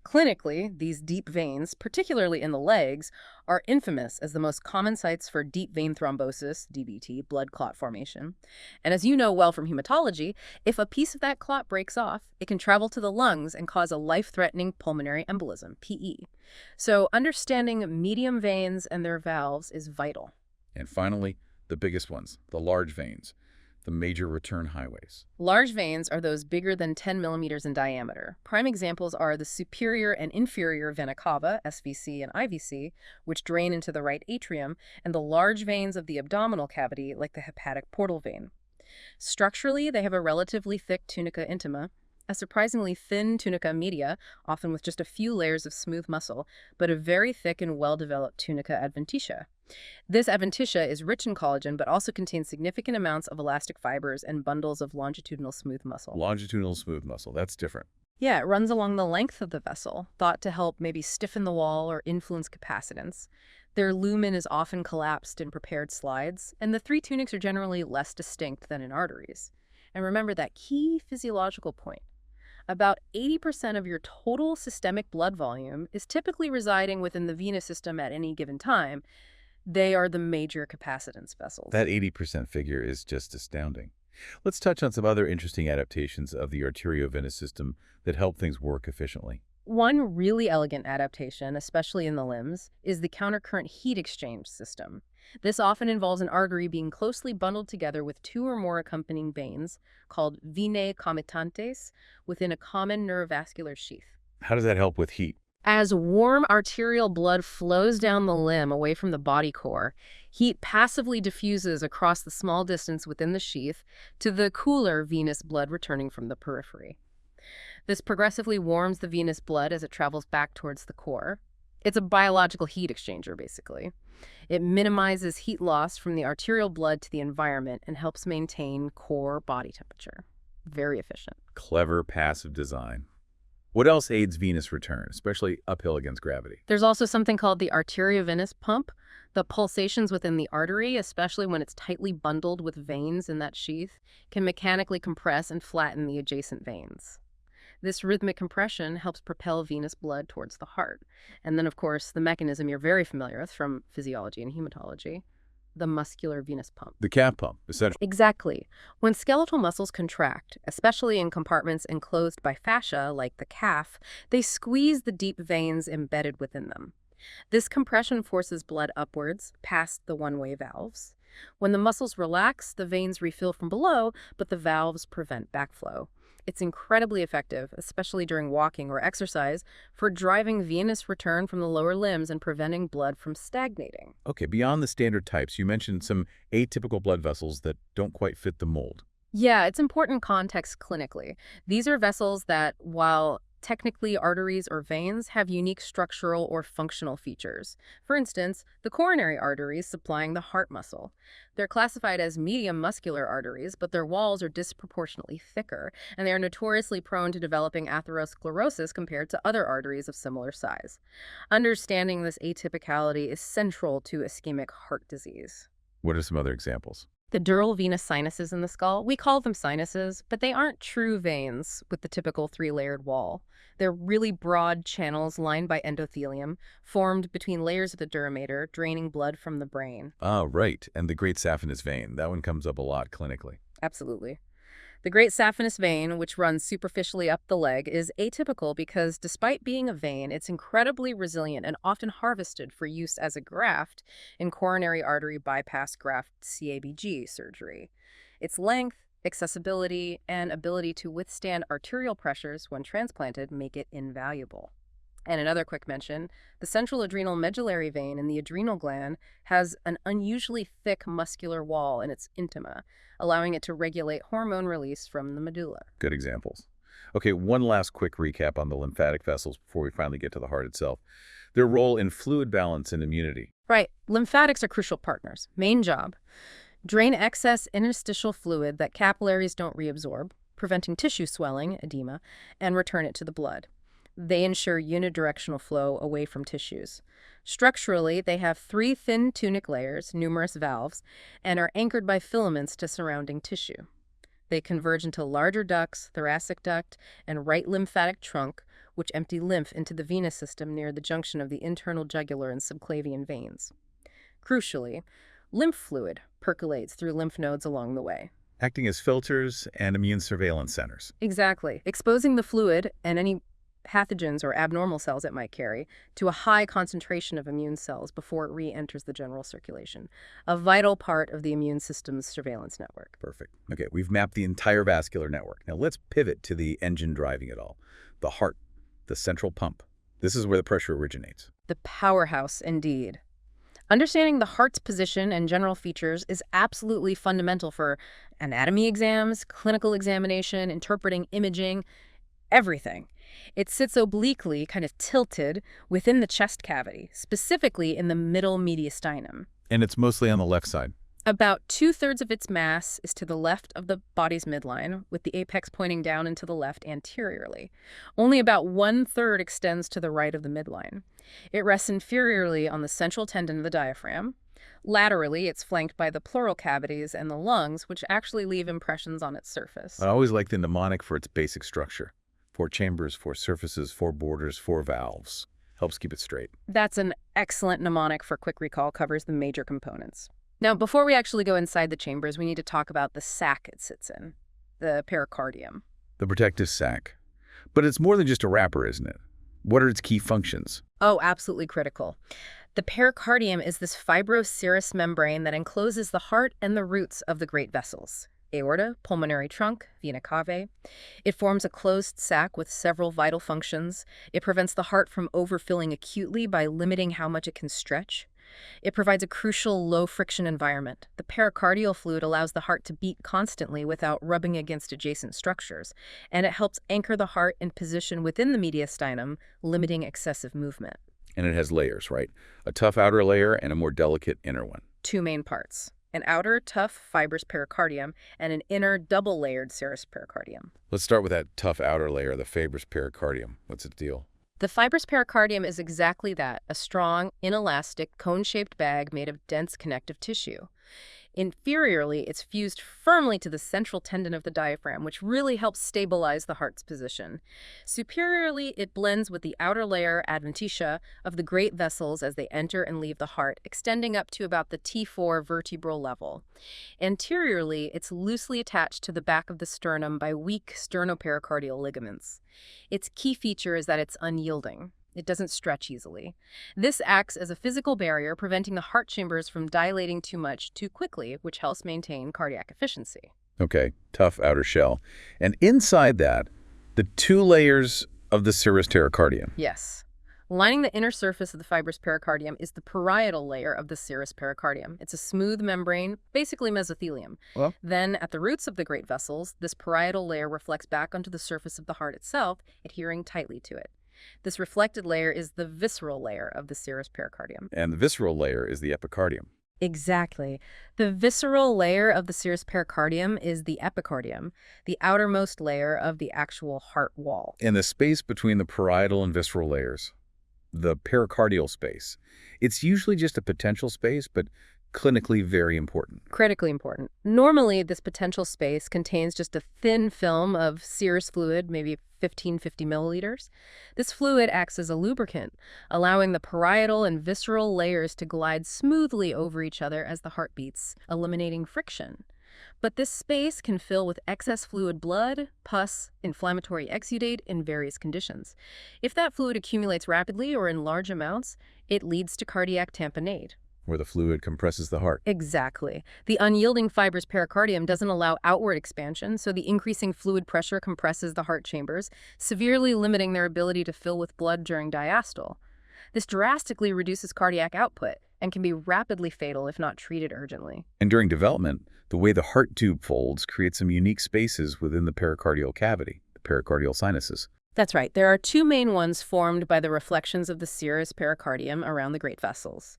Speaker 2: Clinically, these deep veins, particularly in the legs, are infamous as the most common sites for deep vein thrombosis, DVT, blood clot formation. And as you know well from hematology, if a piece of that clot breaks off, it can travel to the lungs and cause a life-threatening pulmonary embolism, PE. So understanding medium veins and their valves is vital.
Speaker 1: And finally, the biggest ones, the large veins, the major return highways.
Speaker 2: Large veins are those bigger than 10 millimeters in diameter. Prime examples are the superior and inferior vena cava, SVC and IVC, which drain into the right atrium, and the large veins of the abdominal cavity, like the hepatic portal vein. Structurally, they have a relatively thick tunica intima, a surprisingly thin tunica media, often with just a few layers of smooth muscle, but a very thick and well-developed tunica adventitia. This adventitia is rich in collagen, but also contains significant amounts of elastic fibers and bundles of longitudinal smooth muscle.
Speaker 1: Longitudinal smooth muscle, that's different.
Speaker 2: Yeah, it runs along the length of the vessel, thought to help maybe stiffen the wall or influence capacitance. Their lumen is often collapsed in prepared slides, and the three tunics are generally less distinct than in arteries. And remember that key physiological point. About 80% of your total systemic blood volume is typically residing within the venous system at any given time. They are the major capacitance vessels.
Speaker 1: That 80% figure is just astounding. Let's touch on some other interesting adaptations of the arteriovenous system that help things work efficiently.
Speaker 2: One really elegant adaptation, especially in the limbs, is the countercurrent heat exchange system. This often involves an artery being closely bundled together with two or more accompanying veins, called venae committantes, within a common neurovascular sheath.
Speaker 1: How does that help with heat?
Speaker 2: As warm arterial blood flows down the limb away from the body core, heat passively diffuses across the small distance within the sheath to the cooler venous blood returning from the periphery. This progressively warms the venous blood as it travels back towards the core. It's a biological heat exchanger, basically. It minimizes heat loss from the arterial blood to the environment and helps maintain core body temperature. Very efficient.
Speaker 1: Clever passive design. What else aids venous return, especially uphill against gravity?
Speaker 2: There's also something called the arteriovenous pump. The pulsations within the artery, especially when it's tightly bundled with veins in that sheath, can mechanically compress and flatten the adjacent veins. This rhythmic compression helps propel venous blood towards the heart. And then, of course, the mechanism you're very familiar with from physiology and hematology, the muscular venous pump.
Speaker 1: The calf pump, essentially.
Speaker 2: Exactly. When skeletal muscles contract, especially in compartments enclosed by fascia like the calf, they squeeze the deep veins embedded within them. This compression forces blood upwards, past the one-way valves. When the muscles relax, the veins refill from below, but the valves prevent backflow. It's incredibly effective, especially during walking or exercise, for driving venous return from the lower limbs and preventing blood from stagnating.
Speaker 1: Okay, beyond the standard types, you mentioned some atypical blood vessels that don't quite fit the mold.
Speaker 2: Yeah, it's important context clinically. These are vessels that, while technically arteries or veins, have unique structural or functional features. For instance, the coronary arteries supplying the heart muscle. They're classified as medium muscular arteries, but their walls are disproportionately thicker, and they are notoriously prone to developing atherosclerosis compared to other arteries of similar size. Understanding this atypicality is central to ischemic heart disease.
Speaker 1: What are some other examples?
Speaker 2: The dural venous sinuses in the skull, we call them sinuses, but they aren't true veins with the typical three-layered wall. They're really broad channels lined by endothelium, formed between layers of the dura mater, draining blood from the brain.
Speaker 1: Ah, right. And the great saphenous vein. That one comes up a lot clinically.
Speaker 2: Absolutely. The great saphenous vein, which runs superficially up the leg, is atypical because despite being a vein, it's incredibly resilient and often harvested for use as a graft in coronary artery bypass graft CABG surgery. Its length, accessibility, and ability to withstand arterial pressures when transplanted make it invaluable. And another quick mention, the central adrenal medullary vein in the adrenal gland has an unusually thick muscular wall in its intima, allowing it to regulate hormone release from the medulla.
Speaker 1: Good examples. Okay, one last quick recap on the lymphatic vessels before we finally get to the heart itself. Their role in fluid balance and immunity.
Speaker 2: Right, lymphatics are crucial partners. Main job, drain excess interstitial fluid that capillaries don't reabsorb, preventing tissue swelling, edema, and return it to the blood. They ensure unidirectional flow away from tissues. Structurally, they have 3 thin tunic layers, numerous valves, and are anchored by filaments to surrounding tissue. They converge into larger ducts, thoracic duct, and right lymphatic trunk, which empty lymph into the venous system near the junction of the internal jugular and subclavian veins. Crucially, lymph fluid percolates through lymph nodes along the way.
Speaker 1: Acting as filters and immune surveillance centers.
Speaker 2: Exactly, exposing the fluid and any pathogens or abnormal cells it might carry to a high concentration of immune cells before it re-enters the general circulation, a vital part of the immune system's surveillance network.
Speaker 1: Perfect. Okay, we've mapped the entire vascular network. Now let's pivot to the engine driving it all. The heart, the central pump. This is where the pressure originates.
Speaker 2: The powerhouse, indeed. Understanding the heart's position and general features is absolutely fundamental for anatomy exams, clinical examination, interpreting imaging, everything. It sits obliquely, kind of tilted, within the chest cavity, specifically in the middle mediastinum.
Speaker 1: And it's mostly on the left side.
Speaker 2: About 2/3 of its mass is to the left of the body's midline, with the apex pointing down and to the left anteriorly. Only about 1/3 extends to the right of the midline. It rests inferiorly on the central tendon of the diaphragm. Laterally, it's flanked by the pleural cavities and the lungs, which actually leave impressions on its surface.
Speaker 1: I always like the mnemonic for its basic structure. 4 chambers, 4 surfaces, 4 borders, 4 valves. Helps keep it straight.
Speaker 2: That's an excellent mnemonic for quick recall, covers the major components. Now, before we actually go inside the chambers, we need to talk about the sac it sits in, the pericardium.
Speaker 1: The protective sac. But it's more than just a wrapper, isn't it? What are its key functions?
Speaker 2: Oh, absolutely critical. The pericardium is this fibrous serous membrane that encloses the heart and the roots of the great vessels. Aorta, pulmonary trunk, vena cava. It forms a closed sac with several vital functions. It prevents the heart from overfilling acutely by limiting how much it can stretch. It provides a crucial low-friction environment. The pericardial fluid allows the heart to beat constantly without rubbing against adjacent structures, and it helps anchor the heart in position within the mediastinum, limiting excessive movement.
Speaker 1: And it has layers, right? A tough outer layer and a more delicate inner one.
Speaker 2: 2 main parts: an outer, tough, fibrous pericardium, and an inner, double-layered serous pericardium.
Speaker 1: Let's start with that tough outer layer, the fibrous pericardium. What's its deal?
Speaker 2: The fibrous pericardium is exactly that, a strong, inelastic, cone-shaped bag made of dense connective tissue. Inferiorly, it's fused firmly to the central tendon of the diaphragm, which really helps stabilize the heart's position. Superiorly, it blends with the outer layer adventitia of the great vessels as they enter and leave the heart, extending up to about the T4 vertebral level. Anteriorly, it's loosely attached to the back of the sternum by weak sternopericardial ligaments. Its key feature is that it's unyielding. It doesn't stretch easily. This acts as a physical barrier, preventing the heart chambers from dilating too much too quickly, which helps maintain cardiac efficiency.
Speaker 1: Okay, tough outer shell. And inside that, the 2 layers of the serous pericardium.
Speaker 2: Yes. Lining the inner surface of the fibrous pericardium is the parietal layer of the serous pericardium. It's a smooth membrane, basically mesothelium.
Speaker 1: Well,
Speaker 2: Then, at the roots of the great vessels, this parietal layer reflects back onto the surface of the heart itself, adhering tightly to it. This reflected layer is the visceral layer of the serous pericardium.
Speaker 1: and the visceral layer is the epicardium.
Speaker 2: Exactly. The visceral layer of the serous pericardium is the epicardium, the outermost layer of the actual heart wall.
Speaker 1: And the space between the parietal and visceral layers, the pericardial space, it's usually just a potential space, but clinically very important.
Speaker 2: Critically important. Normally, this potential space contains just a thin film of serous fluid, maybe 1550 milliliters. This fluid acts as a lubricant, allowing the parietal and visceral layers to glide smoothly over each other as the heart beats, eliminating friction. But this space can fill with excess fluid, blood, pus, inflammatory exudate in various conditions. If that fluid accumulates rapidly or in large amounts, it leads to cardiac tamponade.
Speaker 1: where the fluid compresses the heart.
Speaker 2: Exactly. The unyielding fibrous pericardium doesn't allow outward expansion, so the increasing fluid pressure compresses the heart chambers, severely limiting their ability to fill with blood during diastole. This drastically reduces cardiac output and can be rapidly fatal if not treated urgently.
Speaker 1: And during development, the way the heart tube folds creates some unique spaces within the pericardial cavity, the pericardial sinuses.
Speaker 2: That's right. There are two main ones formed by the reflections of the serous pericardium around the great vessels,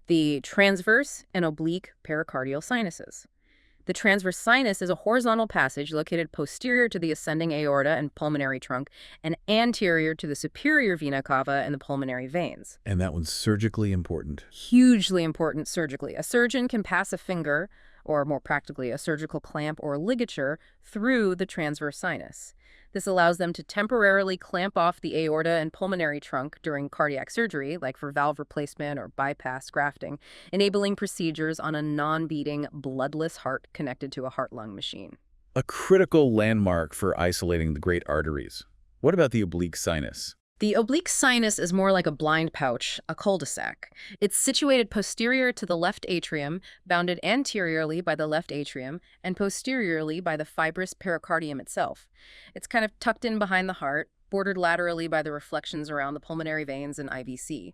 Speaker 2: the transverse and oblique pericardial sinuses. The transverse sinus is a horizontal passage located posterior to the ascending aorta and pulmonary trunk and anterior to the superior vena cava and the pulmonary veins.
Speaker 1: And that one's surgically important.
Speaker 2: Hugely important surgically. A surgeon can pass a finger, or more practically a surgical clamp or ligature, through the transverse sinus. This allows them to temporarily clamp off the aorta and pulmonary trunk during cardiac surgery, like for valve replacement or bypass grafting, enabling procedures on a non-beating, bloodless heart connected to a heart-lung machine.
Speaker 1: A critical landmark for isolating the great arteries. What about the oblique sinus?
Speaker 2: The oblique sinus is more like a blind pouch, a cul-de-sac. It's situated posterior to the left atrium, bounded anteriorly by the left atrium, and posteriorly by the fibrous pericardium itself. It's kind of tucked in behind the heart, bordered laterally by the reflections around the pulmonary veins and IVC.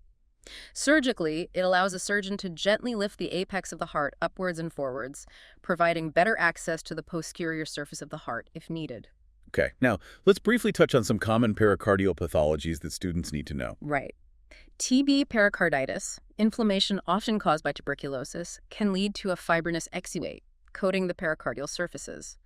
Speaker 2: Surgically, it allows a surgeon to gently lift the apex of the heart upwards and forwards, providing better access to the posterior surface of the heart if needed.
Speaker 1: Okay, now let's briefly touch on some common pericardial pathologies that students need to know.
Speaker 2: Right. TB pericarditis, inflammation often caused by tuberculosis, can lead to a fibrinous exudate, coating the pericardial surfaces.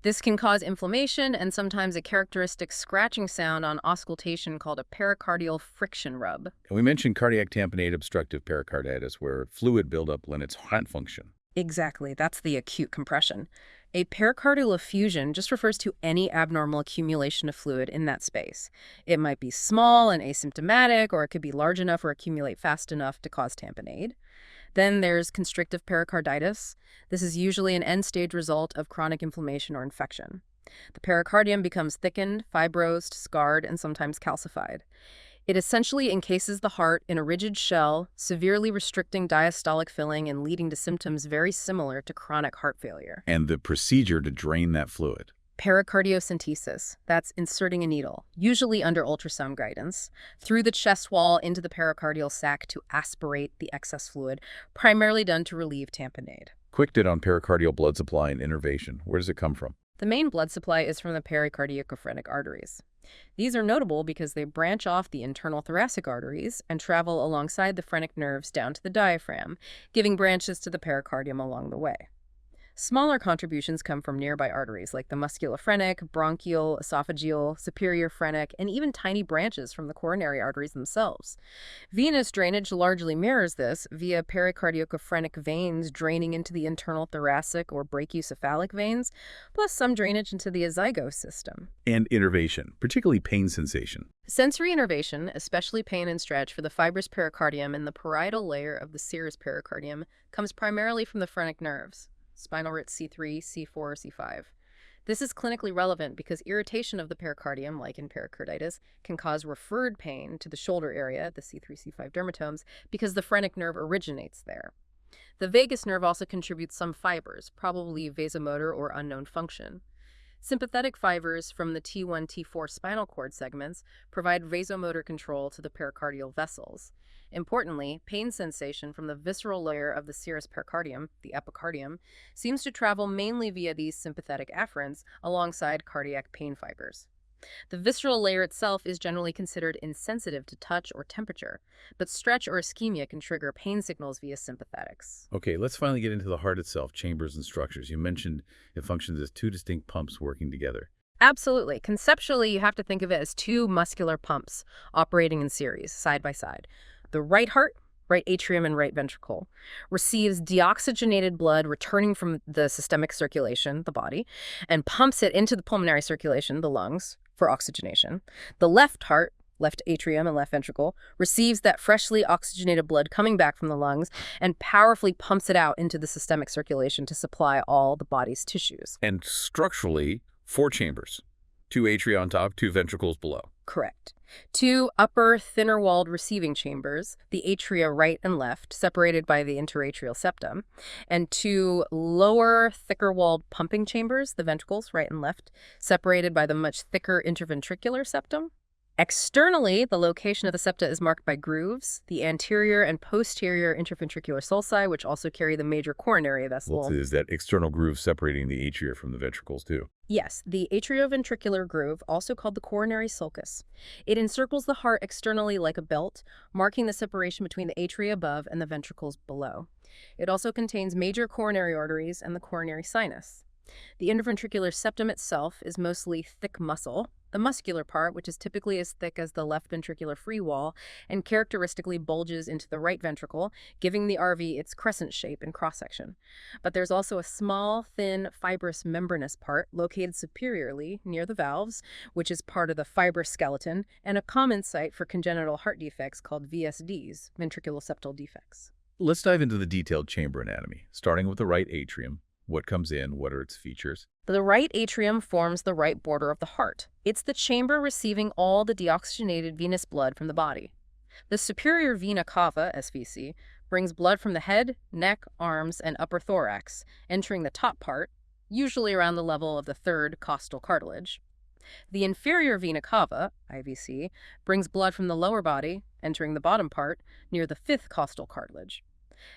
Speaker 2: This can cause inflammation and sometimes a characteristic scratching sound on auscultation called a pericardial friction rub.
Speaker 1: And we mentioned cardiac tamponade obstructive pericarditis, where fluid buildup limits heart function.
Speaker 2: Exactly, that's the acute compression. A pericardial effusion just refers to any abnormal accumulation of fluid in that space. It might be small and asymptomatic, or it could be large enough or accumulate fast enough to cause tamponade. Then there's constrictive pericarditis. This is usually an end-stage result of chronic inflammation or infection. The pericardium becomes thickened, fibrosed, scarred, and sometimes calcified. It essentially encases the heart in a rigid shell, severely restricting diastolic filling and leading to symptoms very similar to chronic heart failure.
Speaker 1: And the procedure to drain that fluid.
Speaker 2: Pericardiocentesis, that's inserting a needle, usually under ultrasound guidance, through the chest wall into the pericardial sac to aspirate the excess fluid, primarily done to relieve tamponade.
Speaker 1: Quick dip on pericardial blood supply and innervation. Where does it come from?
Speaker 2: The main blood supply is from the pericardiacophrenic arteries. These are notable because they branch off the internal thoracic arteries and travel alongside the phrenic nerves down to the diaphragm, giving branches to the pericardium along the way. Smaller contributions come from nearby arteries like the musculophrenic, bronchial, esophageal, superior phrenic, and even tiny branches from the coronary arteries themselves. Venous drainage largely mirrors this via pericardiocophrenic veins draining into the internal thoracic or brachiocephalic veins, plus some drainage into the azygos system.
Speaker 1: And innervation, particularly pain sensation.
Speaker 2: Sensory innervation, especially pain and stretch for the fibrous pericardium and the parietal layer of the serous pericardium, comes primarily from the phrenic nerves. Spinal root C3, C4, or C5. This is clinically relevant because irritation of the pericardium, like in pericarditis, can cause referred pain to the shoulder area, the C3, C5 dermatomes, because the phrenic nerve originates there. The vagus nerve also contributes some fibers, probably vasomotor or unknown function. Sympathetic fibers from the T1, T4 spinal cord segments provide vasomotor control to the pericardial vessels. Importantly, pain sensation from the visceral layer of the serous pericardium, the epicardium, seems to travel mainly via these sympathetic afferents alongside cardiac pain fibers. The visceral layer itself is generally considered insensitive to touch or temperature, but stretch or ischemia can trigger pain signals via sympathetics.
Speaker 1: Okay, let's finally get into the heart itself, chambers and structures. You mentioned it functions as two distinct pumps working together.
Speaker 2: Absolutely. Conceptually, you have to think of it as two muscular pumps operating in series, side by side. The right heart, right atrium and right ventricle, receives deoxygenated blood returning from the systemic circulation, the body, and pumps it into the pulmonary circulation, the lungs, for oxygenation. The left heart, left atrium and left ventricle, receives that freshly oxygenated blood coming back from the lungs and powerfully pumps it out into the systemic circulation to supply all the body's tissues.
Speaker 1: And structurally, 4 chambers. 2 atria on top, 2 ventricles below.
Speaker 2: Correct. Two upper, thinner-walled receiving chambers, the atria right and left, separated by the interatrial septum, and two lower, thicker-walled pumping chambers, the ventricles right and left, separated by the much thicker interventricular septum. Externally, the location of the septa is marked by grooves, the anterior and posterior interventricular sulci, which also carry the major coronary vessel.
Speaker 1: Well, is that external groove separating the atria from the ventricles, too?
Speaker 2: Yes, the atrioventricular groove, also called the coronary sulcus. It encircles the heart externally like a belt, marking the separation between the atria above and the ventricles below. It also contains major coronary arteries and the coronary sinus. The interventricular septum itself is mostly thick muscle. The muscular part, which is typically as thick as the left ventricular free wall and characteristically bulges into the right ventricle, giving the RV its crescent shape and cross-section. But there's also a small, thin, fibrous membranous part located superiorly near the valves, which is part of the fibrous skeleton, and a common site for congenital heart defects called VSDs, ventriculoseptal defects.
Speaker 1: Let's dive into the detailed chamber anatomy, starting with the right atrium. What comes in? What are its features?
Speaker 2: The right atrium forms the right border of the heart. It's the chamber receiving all the deoxygenated venous blood from the body. The superior vena cava, SVC, brings blood from the head, neck, arms, and upper thorax, entering the top part, usually around the level of the third costal cartilage. The inferior vena cava, IVC, brings blood from the lower body, entering the bottom part, near the fifth costal cartilage.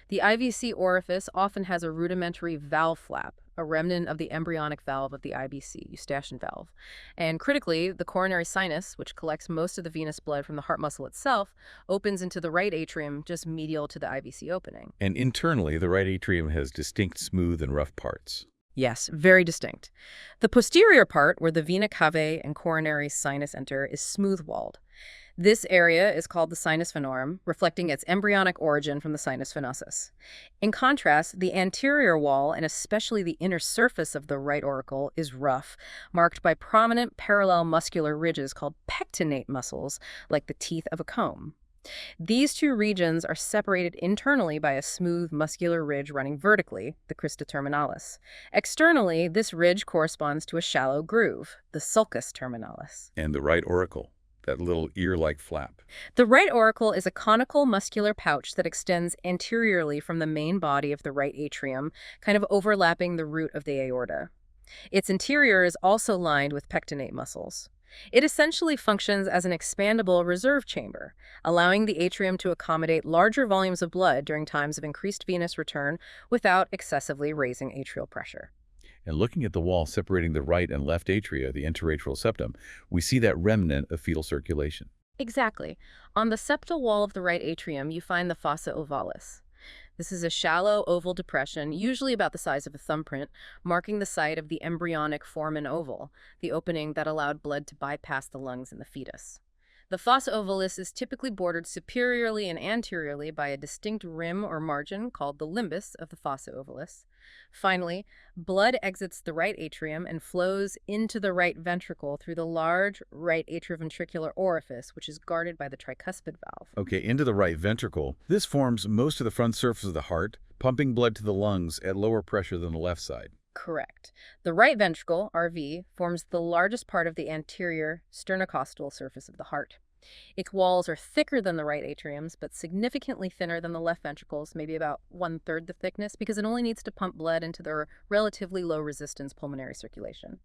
Speaker 2: The IVC orifice often has a rudimentary valve flap, a remnant of the embryonic valve of the IBC, Eustachian valve. And critically, the coronary sinus, which collects most of the venous blood from the heart muscle itself, opens into the right atrium just medial to the IVC opening.
Speaker 1: And internally, the right atrium has distinct smooth and rough parts.
Speaker 2: Yes, very distinct. The posterior part, where the vena cavae and coronary sinus enter, is smooth-walled. This area is called the sinus venorum, reflecting its embryonic origin from the sinus venosus. In contrast, the anterior wall, and especially the inner surface of the right auricle, is rough, marked by prominent parallel muscular ridges called pectinate muscles, like the teeth of a comb. These two regions are separated internally by a smooth muscular ridge running vertically, the crista terminalis. Externally, this ridge corresponds to a shallow groove, the sulcus terminalis.
Speaker 1: And the right auricle, that little ear-like flap.
Speaker 2: The right auricle is a conical muscular pouch that extends anteriorly from the main body of the right atrium, kind of overlapping the root of the aorta. Its interior is also lined with pectinate muscles. It essentially functions as an expandable reserve chamber, allowing the atrium to accommodate larger volumes of blood during times of increased venous return without excessively raising atrial pressure.
Speaker 1: And looking at the wall separating the right and left atria, the interatrial septum, we see that remnant of fetal circulation.
Speaker 2: Exactly. On the septal wall of the right atrium, you find the fossa ovalis. This is a shallow oval depression, usually about the size of a thumbprint, marking the site of the embryonic foramen oval, the opening that allowed blood to bypass the lungs in the fetus. The fossa ovalis is typically bordered superiorly and anteriorly by a distinct rim or margin called the limbus of the fossa ovalis. Finally, blood exits the right atrium and flows into the right ventricle through the large right atrioventricular orifice, which is guarded by the tricuspid valve.
Speaker 1: Okay, into the right ventricle. This forms most of the front surface of the heart, pumping blood to the lungs at lower pressure than the left side.
Speaker 2: Correct. The right ventricle, RV, forms the largest part of the anterior sternocostal surface of the heart. Its walls are thicker than the right atrium's, but significantly thinner than the left ventricle's, maybe about 1/3 the thickness, because it only needs to pump blood into their relatively low-resistance pulmonary circulation.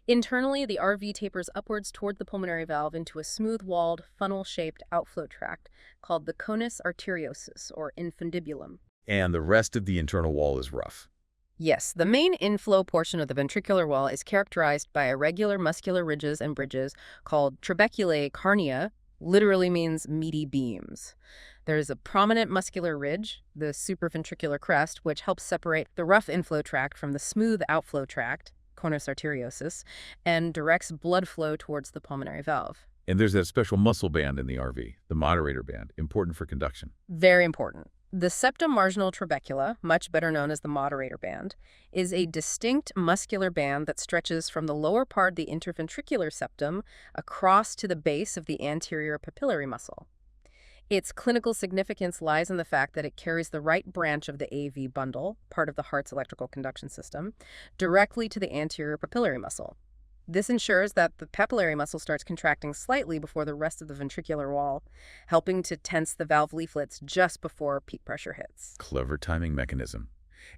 Speaker 2: Internally, the RV tapers upwards toward the pulmonary valve into a smooth-walled, funnel-shaped outflow tract called the conus arteriosus, or infundibulum.
Speaker 1: And the rest of the internal wall is rough.
Speaker 2: Yes, the main inflow portion of the ventricular wall is characterized by irregular muscular ridges and bridges called trabeculae carnea, literally means meaty beams. There is a prominent muscular ridge, the supraventricular crest, which helps separate the rough inflow tract from the smooth outflow tract, conus arteriosus, and directs blood flow towards the pulmonary valve.
Speaker 1: And there's that special muscle band in the RV, the moderator band, important for conduction.
Speaker 2: Very important. The septum marginal trabecula, much better known as the moderator band, is a distinct muscular band that stretches from the lower part of the interventricular septum across to the base of the anterior papillary muscle. Its clinical significance lies in the fact that it carries the right branch of the AV bundle, part of the heart's electrical conduction system, directly to the anterior papillary muscle. This ensures that the papillary muscle starts contracting slightly before the rest of the ventricular wall, helping to tense the valve leaflets just before peak pressure hits.
Speaker 1: Clever timing mechanism.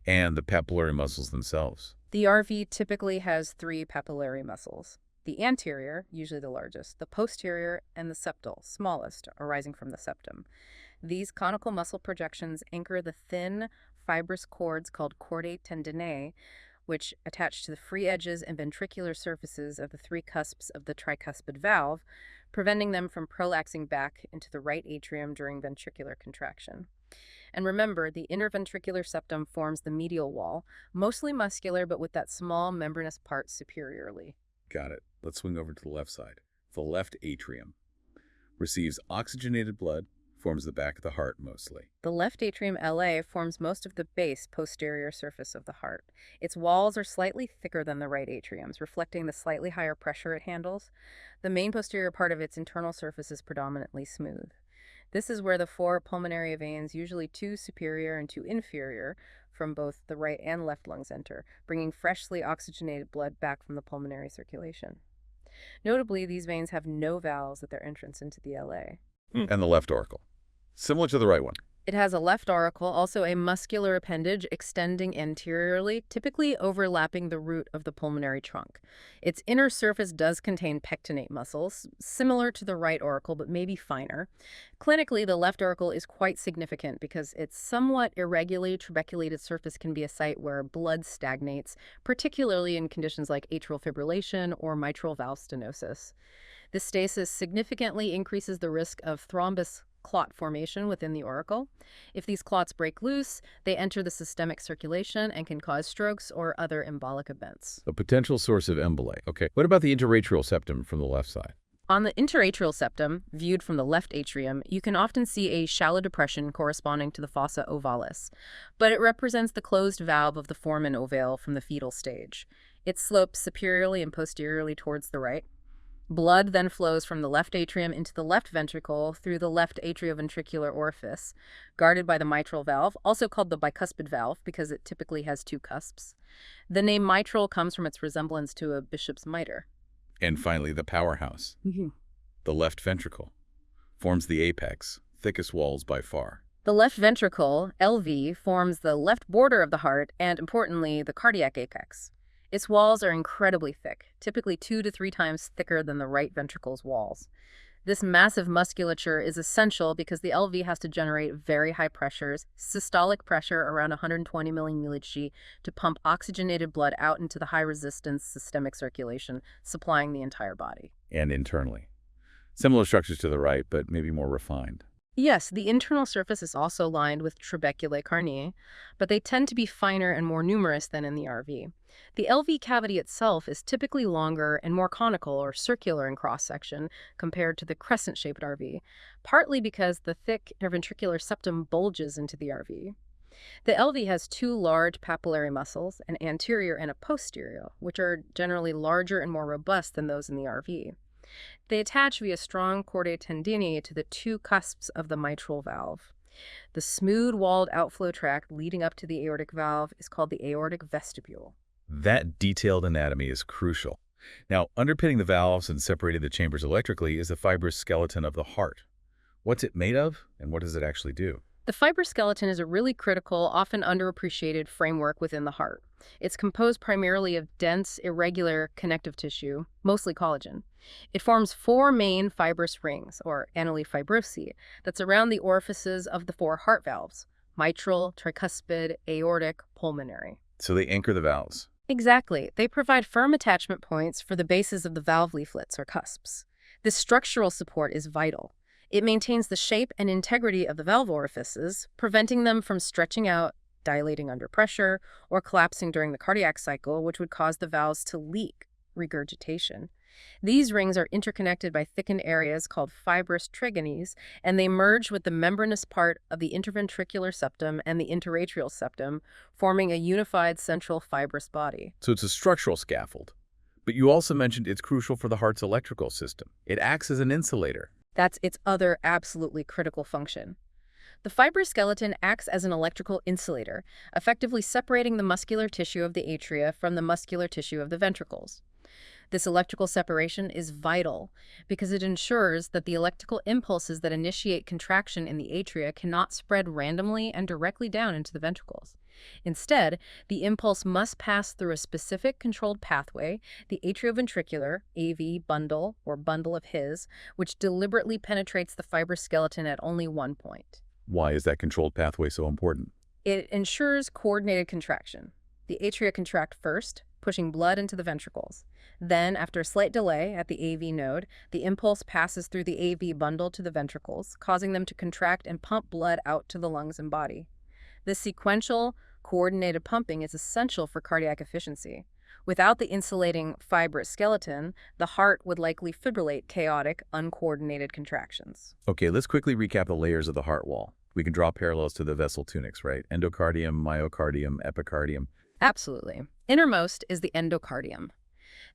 Speaker 1: And the papillary muscles themselves.
Speaker 2: The RV typically has three papillary muscles. The anterior, usually the largest, the posterior, and the septal, smallest, arising from the septum. These conical muscle projections anchor the thin, fibrous cords called chordae tendineae, which attach to the free edges and ventricular surfaces of the three cusps of the tricuspid valve, preventing them from prolapsing back into the right atrium during ventricular contraction. And remember, the interventricular septum forms the medial wall, mostly muscular but with that small membranous part superiorly.
Speaker 1: Got it. Let's swing over to the left side. The left atrium receives oxygenated blood, forms the back of the heart mostly.
Speaker 2: The left atrium LA forms most of the base posterior surface of the heart. Its walls are slightly thicker than the right atrium's, reflecting the slightly higher pressure it handles. The main posterior part of its internal surface is predominantly smooth. This is where the four pulmonary veins, usually two superior and two inferior, from both the right and left lungs enter, bringing freshly oxygenated blood back from the pulmonary circulation. Notably, these veins have no valves at their entrance into the LA.
Speaker 1: And the left auricle. Similar to the right one.
Speaker 2: It has a left auricle, also a muscular appendage extending anteriorly, typically overlapping the root of the pulmonary trunk. Its inner surface does contain pectinate muscles, similar to the right auricle, but maybe finer. Clinically, the left auricle is quite significant because its somewhat irregularly trabeculated surface can be a site where blood stagnates, particularly in conditions like atrial fibrillation or mitral valve stenosis. This stasis significantly increases the risk of thrombus clot formation within the auricle. If these clots break loose, they enter the systemic circulation and can cause strokes or other embolic events.
Speaker 1: A potential source of emboli. Okay. What about the interatrial septum from the left side?
Speaker 2: On the interatrial septum, viewed from the left atrium, you can often see a shallow depression corresponding to the fossa ovalis, but it represents the closed valve of the foramen ovale from the fetal stage. It slopes superiorly and posteriorly towards the right. Blood then flows from the left atrium into the left ventricle through the left atrioventricular orifice, guarded by the mitral valve, also called the bicuspid valve because it typically has two cusps. The name mitral comes from its resemblance to a bishop's mitre.
Speaker 1: And finally, the powerhouse. The left ventricle forms the apex, thickest walls by far.
Speaker 2: The left ventricle, LV, forms the left border of the heart and, importantly, the cardiac apex. Its walls are incredibly thick, typically 2 to 3 times thicker than the right ventricle's walls. This massive musculature is essential because the LV has to generate very high pressures, systolic pressure around 120 millimole to pump oxygenated blood out into the high-resistance systemic circulation, supplying the entire body.
Speaker 1: And internally. Similar structures to the right, but maybe more refined.
Speaker 2: Yes, the internal surface is also lined with trabeculae carneae, but they tend to be finer and more numerous than in the RV. The LV cavity itself is typically longer and more conical or circular in cross-section compared to the crescent-shaped RV, partly because the thick interventricular septum bulges into the RV. The LV has 2 large papillary muscles, an anterior and a posterior, which are generally larger and more robust than those in the RV. They attach via strong chordae tendineae to the 2 cusps of the mitral valve. The smooth-walled outflow tract leading up to the aortic valve is called the aortic vestibule.
Speaker 1: That detailed anatomy is crucial. Now, underpinning the valves and separating the chambers electrically is the fibrous skeleton of the heart. What's it made of, and what does it actually do?
Speaker 2: The fibrous skeleton is a really critical, often underappreciated framework within the heart. It's composed primarily of dense, irregular connective tissue, mostly collagen. It forms 4 main fibrous rings, or annuli fibrosi, that's around the orifices of the 4 heart valves: mitral, tricuspid, aortic, pulmonary.
Speaker 1: So they anchor the valves.
Speaker 2: Exactly. They provide firm attachment points for the bases of the valve leaflets, or cusps. This structural support is vital. It maintains the shape and integrity of the valve orifices, preventing them from stretching out, dilating under pressure, or collapsing during the cardiac cycle, which would cause the valves to leak, regurgitation. These rings are interconnected by thickened areas called fibrous trigones, and they merge with the membranous part of the interventricular septum and the interatrial septum, forming a unified central fibrous body.
Speaker 1: So it's a structural scaffold. But you also mentioned it's crucial for the heart's electrical system. It acts as an insulator.
Speaker 2: That's its other absolutely critical function. The fibrous skeleton acts as an electrical insulator, effectively separating the muscular tissue of the atria from the muscular tissue of the ventricles. This electrical separation is vital because it ensures that the electrical impulses that initiate contraction in the atria cannot spread randomly and directly down into the ventricles. Instead, the impulse must pass through a specific controlled pathway, the atrioventricular AV bundle or bundle of His, which deliberately penetrates the fibrous skeleton at only one point.
Speaker 1: Why is that controlled pathway so important?
Speaker 2: It ensures coordinated contraction. The atria contract first, pushing blood into the ventricles. Then, after a slight delay at the AV node, the impulse passes through the AV bundle to the ventricles, causing them to contract and pump blood out to the lungs and body. This sequential, coordinated pumping is essential for cardiac efficiency. Without the insulating fibrous skeleton, the heart would likely fibrillate chaotic, uncoordinated contractions.
Speaker 1: Okay, let's quickly recap the layers of the heart wall. We can draw parallels to the vessel tunics, right? Endocardium, myocardium, epicardium.
Speaker 2: Absolutely. Innermost is the endocardium.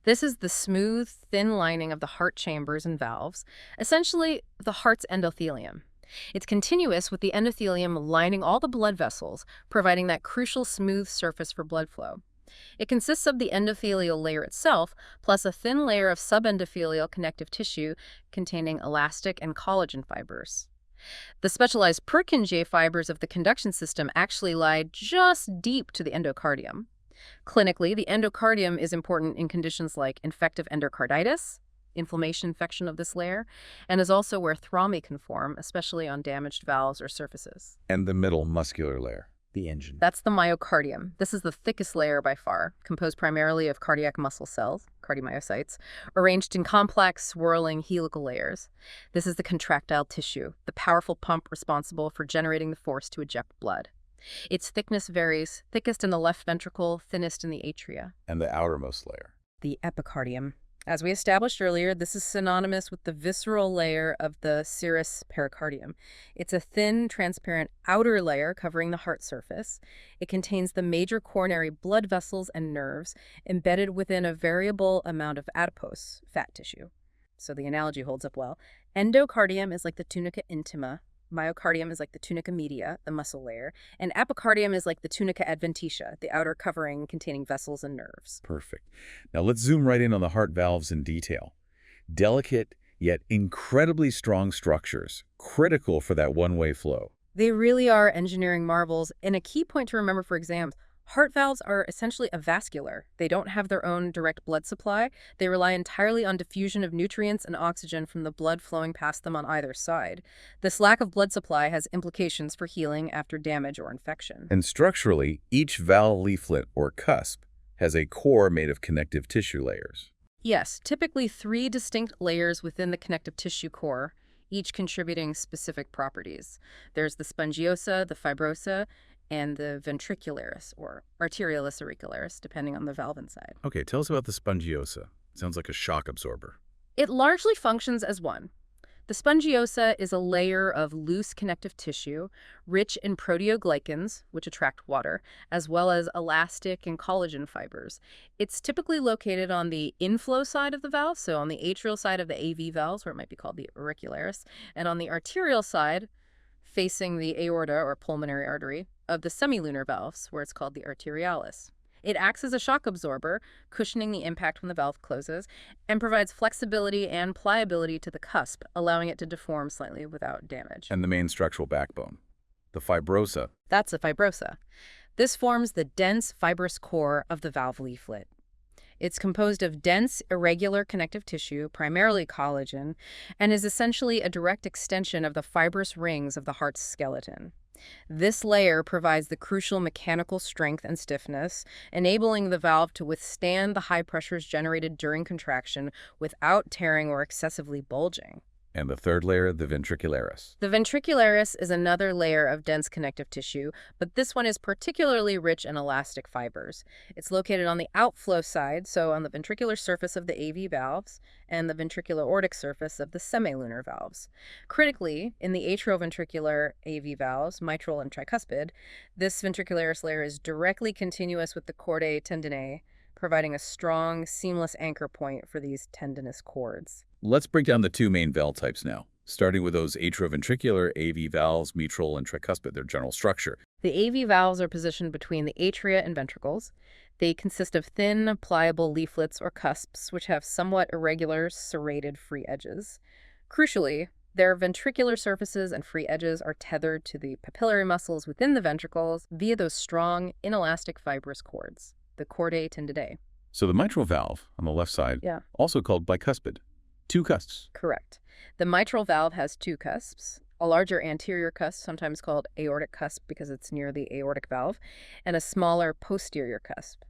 Speaker 2: This is the smooth, thin lining of the heart chambers and valves, essentially the heart's endothelium. It's continuous with the endothelium lining all the blood vessels, providing that crucial smooth surface for blood flow. It consists of the endothelial layer itself, plus a thin layer of subendothelial connective tissue containing elastic and collagen fibers. The specialized Purkinje fibers of the conduction system actually lie just deep to the endocardium. Clinically, the endocardium is important in conditions like infective endocarditis, infection of this layer, and is also where thrombus can form, especially on damaged valves or surfaces.
Speaker 1: And the middle muscular layer, the engine.
Speaker 2: That's the myocardium. This is the thickest layer by far, composed primarily of cardiac muscle cells, cardiomyocytes, arranged in complex, swirling helical layers. This is the contractile tissue, the powerful pump responsible for generating the force to eject blood. Its thickness varies, thickest in the left ventricle, thinnest in the atria.
Speaker 1: And the outermost layer.
Speaker 2: The epicardium. As we established earlier, this is synonymous with the visceral layer of the serous pericardium. It's a thin, transparent outer layer covering the heart surface. It contains the major coronary blood vessels and nerves embedded within a variable amount of adipose, fat tissue. So the analogy holds up well. Endocardium is like the tunica intima. Myocardium is like the tunica media, the muscle layer, and epicardium is like the tunica adventitia, the outer covering containing vessels and nerves.
Speaker 1: Perfect. Now let's zoom right in on the heart valves in detail. Delicate, yet incredibly strong structures, critical for that one-way flow.
Speaker 2: They really are engineering marvels, and a key point to remember for exams, heart valves are essentially avascular. They don't have their own direct blood supply. They rely entirely on diffusion of nutrients and oxygen from the blood flowing past them on either side. This lack of blood supply has implications for healing after damage or infection.
Speaker 1: And structurally, each valve leaflet or cusp has a core made of connective tissue layers.
Speaker 2: Yes, typically 3 distinct layers within the connective tissue core, each contributing specific properties. There's the spongiosa, the fibrosa, and the ventricularis, or arteriolis auricularis, depending on the valve inside.
Speaker 1: Okay, tell us about the spongiosa. Sounds like a shock absorber.
Speaker 2: It largely functions as one. The spongiosa is a layer of loose connective tissue, rich in proteoglycans, which attract water, as well as elastic and collagen fibers. It's typically located on the inflow side of the valve, so on the atrial side of the AV valves, where it might be called the auricularis, and on the arterial side, facing the aorta or pulmonary artery, of the semilunar valves, where it's called the arterialis. It acts as a shock absorber, cushioning the impact when the valve closes, and provides flexibility and pliability to the cusp, allowing it to deform slightly without damage.
Speaker 1: And the main structural backbone, the fibrosa.
Speaker 2: That's the fibrosa. This forms the dense fibrous core of the valve leaflet. It's composed of dense, irregular connective tissue, primarily collagen, and is essentially a direct extension of the fibrous rings of the heart's skeleton. This layer provides the crucial mechanical strength and stiffness, enabling the valve to withstand the high pressures generated during contraction without tearing or excessively bulging.
Speaker 1: And the third layer, the ventricularis.
Speaker 2: The ventricularis is another layer of dense connective tissue, but this one is particularly rich in elastic fibers. It's located on the outflow side, so on the ventricular surface of the AV valves, and the ventricular aortic surface of the semilunar valves. Critically, in the atrioventricular AV valves, mitral and tricuspid, this ventricularis layer is directly continuous with the chordae tendineae, providing a strong, seamless anchor point for these tendinous cords.
Speaker 1: Let's break down the 2 main valve types now, starting with those atrioventricular AV valves, mitral and tricuspid, their general structure.
Speaker 2: The AV valves are positioned between the atria and ventricles. They consist of thin, pliable leaflets or cusps which have somewhat irregular, serrated free edges. Crucially, their ventricular surfaces and free edges are tethered to the papillary muscles within the ventricles via those strong, inelastic fibrous cords, the chordae tendineae.
Speaker 1: So the mitral valve on the left side,
Speaker 2: Yeah.
Speaker 1: also called bicuspid, two cusps.
Speaker 2: Correct. The mitral valve has two cusps, a larger anterior cusp, sometimes called aortic cusp because it's near the aortic valve, and a smaller posterior cusp.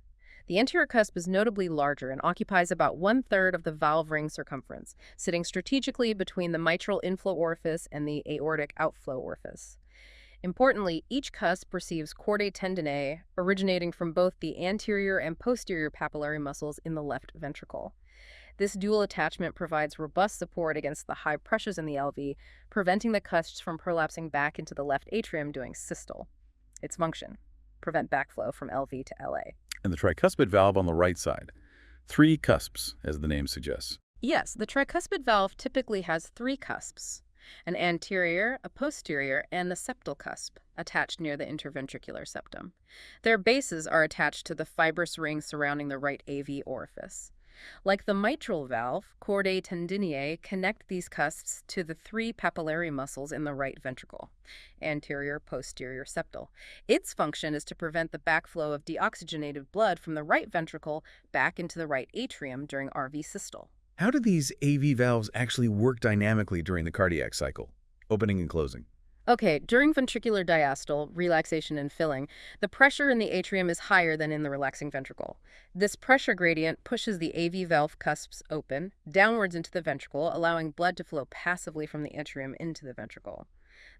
Speaker 2: The anterior cusp is notably larger and occupies about 1/3 of the valve ring circumference, sitting strategically between the mitral inflow orifice and the aortic outflow orifice. Importantly, each cusp receives chordae tendineae originating from both the anterior and posterior papillary muscles in the left ventricle. This dual attachment provides robust support against the high pressures in the LV, preventing the cusps from prolapsing back into the left atrium during systole. Its function: prevent backflow from LV to LA.
Speaker 1: And the tricuspid valve on the right side, three cusps, as the name suggests.
Speaker 2: Yes, the tricuspid valve typically has three cusps: an anterior, a posterior, and the septal cusp, attached near the interventricular septum. Their bases are attached to the fibrous ring surrounding the right AV orifice. Like the mitral valve, chordae tendineae connect these cusps to the three papillary muscles in the right ventricle: anterior, posterior, septal. Its function is to prevent the backflow of deoxygenated blood from the right ventricle back into the right atrium during RV systole.
Speaker 1: How do these AV valves actually work dynamically during the cardiac cycle, opening and closing?
Speaker 2: Okay, during ventricular diastole, relaxation and filling, the pressure in the atrium is higher than in the relaxing ventricle. This pressure gradient pushes the AV valve cusps open, downwards into the ventricle, allowing blood to flow passively from the atrium into the ventricle.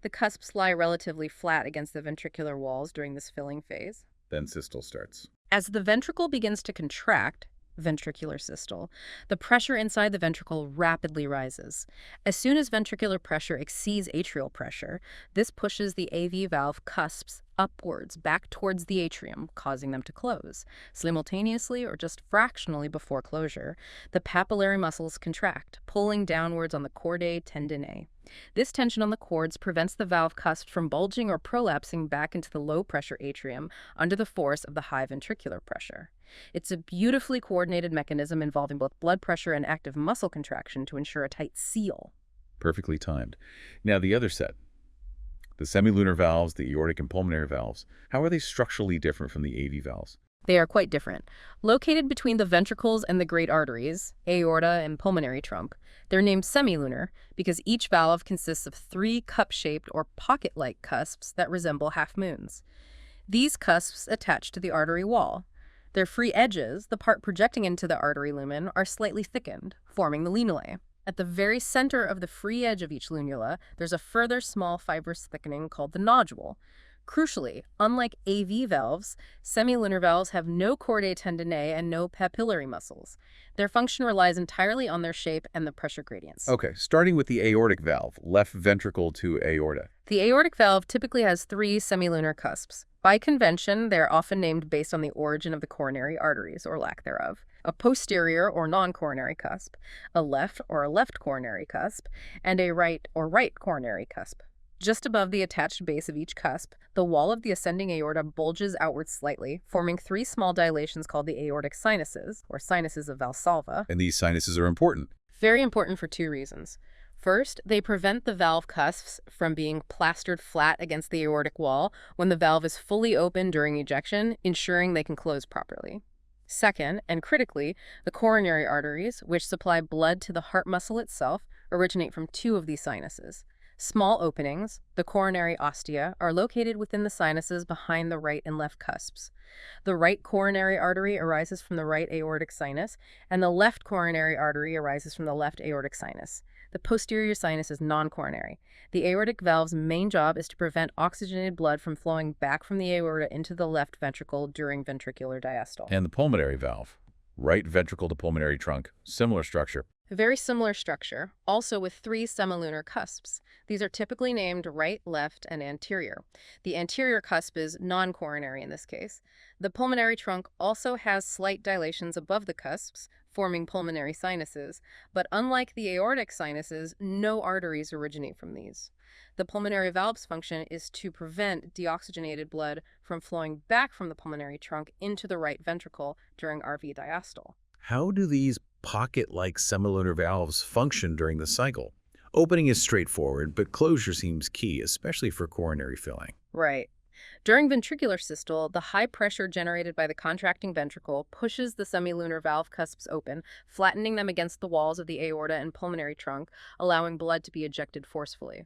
Speaker 2: The cusps lie relatively flat against the ventricular walls during this filling phase.
Speaker 1: Then systole starts.
Speaker 2: As the ventricle begins to contract, ventricular systole, the pressure inside the ventricle rapidly rises. As soon as ventricular pressure exceeds atrial pressure, this pushes the AV valve cusps upwards back towards the atrium, causing them to close. Simultaneously or just fractionally before closure, the papillary muscles contract, pulling downwards on the chordae tendineae. This tension on the cords prevents the valve cusp from bulging or prolapsing back into the low-pressure atrium under the force of the high ventricular pressure. It's a beautifully coordinated mechanism involving both blood pressure and active muscle contraction to ensure a tight seal.
Speaker 1: Perfectly timed. Now the other set, the semilunar valves, the aortic and pulmonary valves, how are they structurally different from the AV valves?
Speaker 2: They are quite different. Located between the ventricles and the great arteries, aorta and pulmonary trunk, they're named semilunar because each valve consists of three cup-shaped or pocket-like cusps that resemble half-moons. These cusps attach to the artery wall. Their free edges, the part projecting into the artery lumen, are slightly thickened, forming the lunulae. At the very center of the free edge of each lunula, there's a further small fibrous thickening called the nodule. Crucially, unlike AV valves, semilunar valves have no chordae tendineae and no papillary muscles. Their function relies entirely on their shape and the pressure gradients.
Speaker 1: Okay, starting with the aortic valve, left ventricle to aorta.
Speaker 2: The aortic valve typically has three semilunar cusps. By convention, they're often named based on the origin of the coronary arteries, or lack thereof: a posterior or non-coronary cusp, a left or a left coronary cusp, and a right or right coronary cusp. Just above the attached base of each cusp, the wall of the ascending aorta bulges outward slightly, forming three small dilations called the aortic sinuses, or sinuses of Valsalva.
Speaker 1: And these sinuses are important.
Speaker 2: Very important for two reasons. First, they prevent the valve cusps from being plastered flat against the aortic wall when the valve is fully open during ejection, ensuring they can close properly. Second, and critically, the coronary arteries, which supply blood to the heart muscle itself, originate from two of these sinuses. Small openings, the coronary ostia, are located within the sinuses behind the right and left cusps. The right coronary artery arises from the right aortic sinus, and the left coronary artery arises from the left aortic sinus. The posterior sinus is non-coronary. The aortic valve's main job is to prevent oxygenated blood from flowing back from the aorta into the left ventricle during ventricular diastole.
Speaker 1: And the pulmonary valve, right ventricle to pulmonary trunk, similar structure.
Speaker 2: A very similar structure, also with three semilunar cusps. These are typically named right, left, and anterior. The anterior cusp is non-coronary in this case. The pulmonary trunk also has slight dilations above the cusps, forming pulmonary sinuses, but unlike the aortic sinuses, no arteries originate from these. The pulmonary valve's function is to prevent deoxygenated blood from flowing back from the pulmonary trunk into the right ventricle during RV diastole.
Speaker 1: How do these pocket-like semilunar valves function during the cycle? Opening is straightforward, but closure seems key, especially for coronary filling.
Speaker 2: Right. During ventricular systole, the high pressure generated by the contracting ventricle pushes the semilunar valve cusps open, flattening them against the walls of the aorta and pulmonary trunk, allowing blood to be ejected forcefully.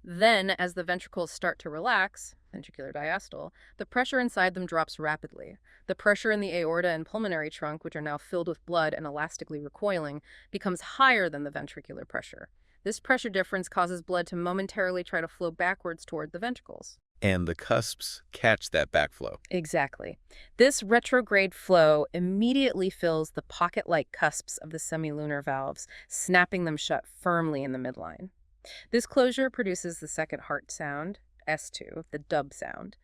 Speaker 2: Then, as the ventricles start to relax, ventricular diastole, the pressure inside them drops rapidly. The pressure in the aorta and pulmonary trunk, which are now filled with blood and elastically recoiling, becomes higher than the ventricular pressure. This pressure difference causes blood to momentarily try to flow backwards toward the ventricles.
Speaker 1: And the cusps catch that backflow.
Speaker 2: Exactly. This retrograde flow immediately fills the pocket-like cusps of the semilunar valves, snapping them shut firmly in the midline. This closure produces the second heart sound, S2, the dub sound.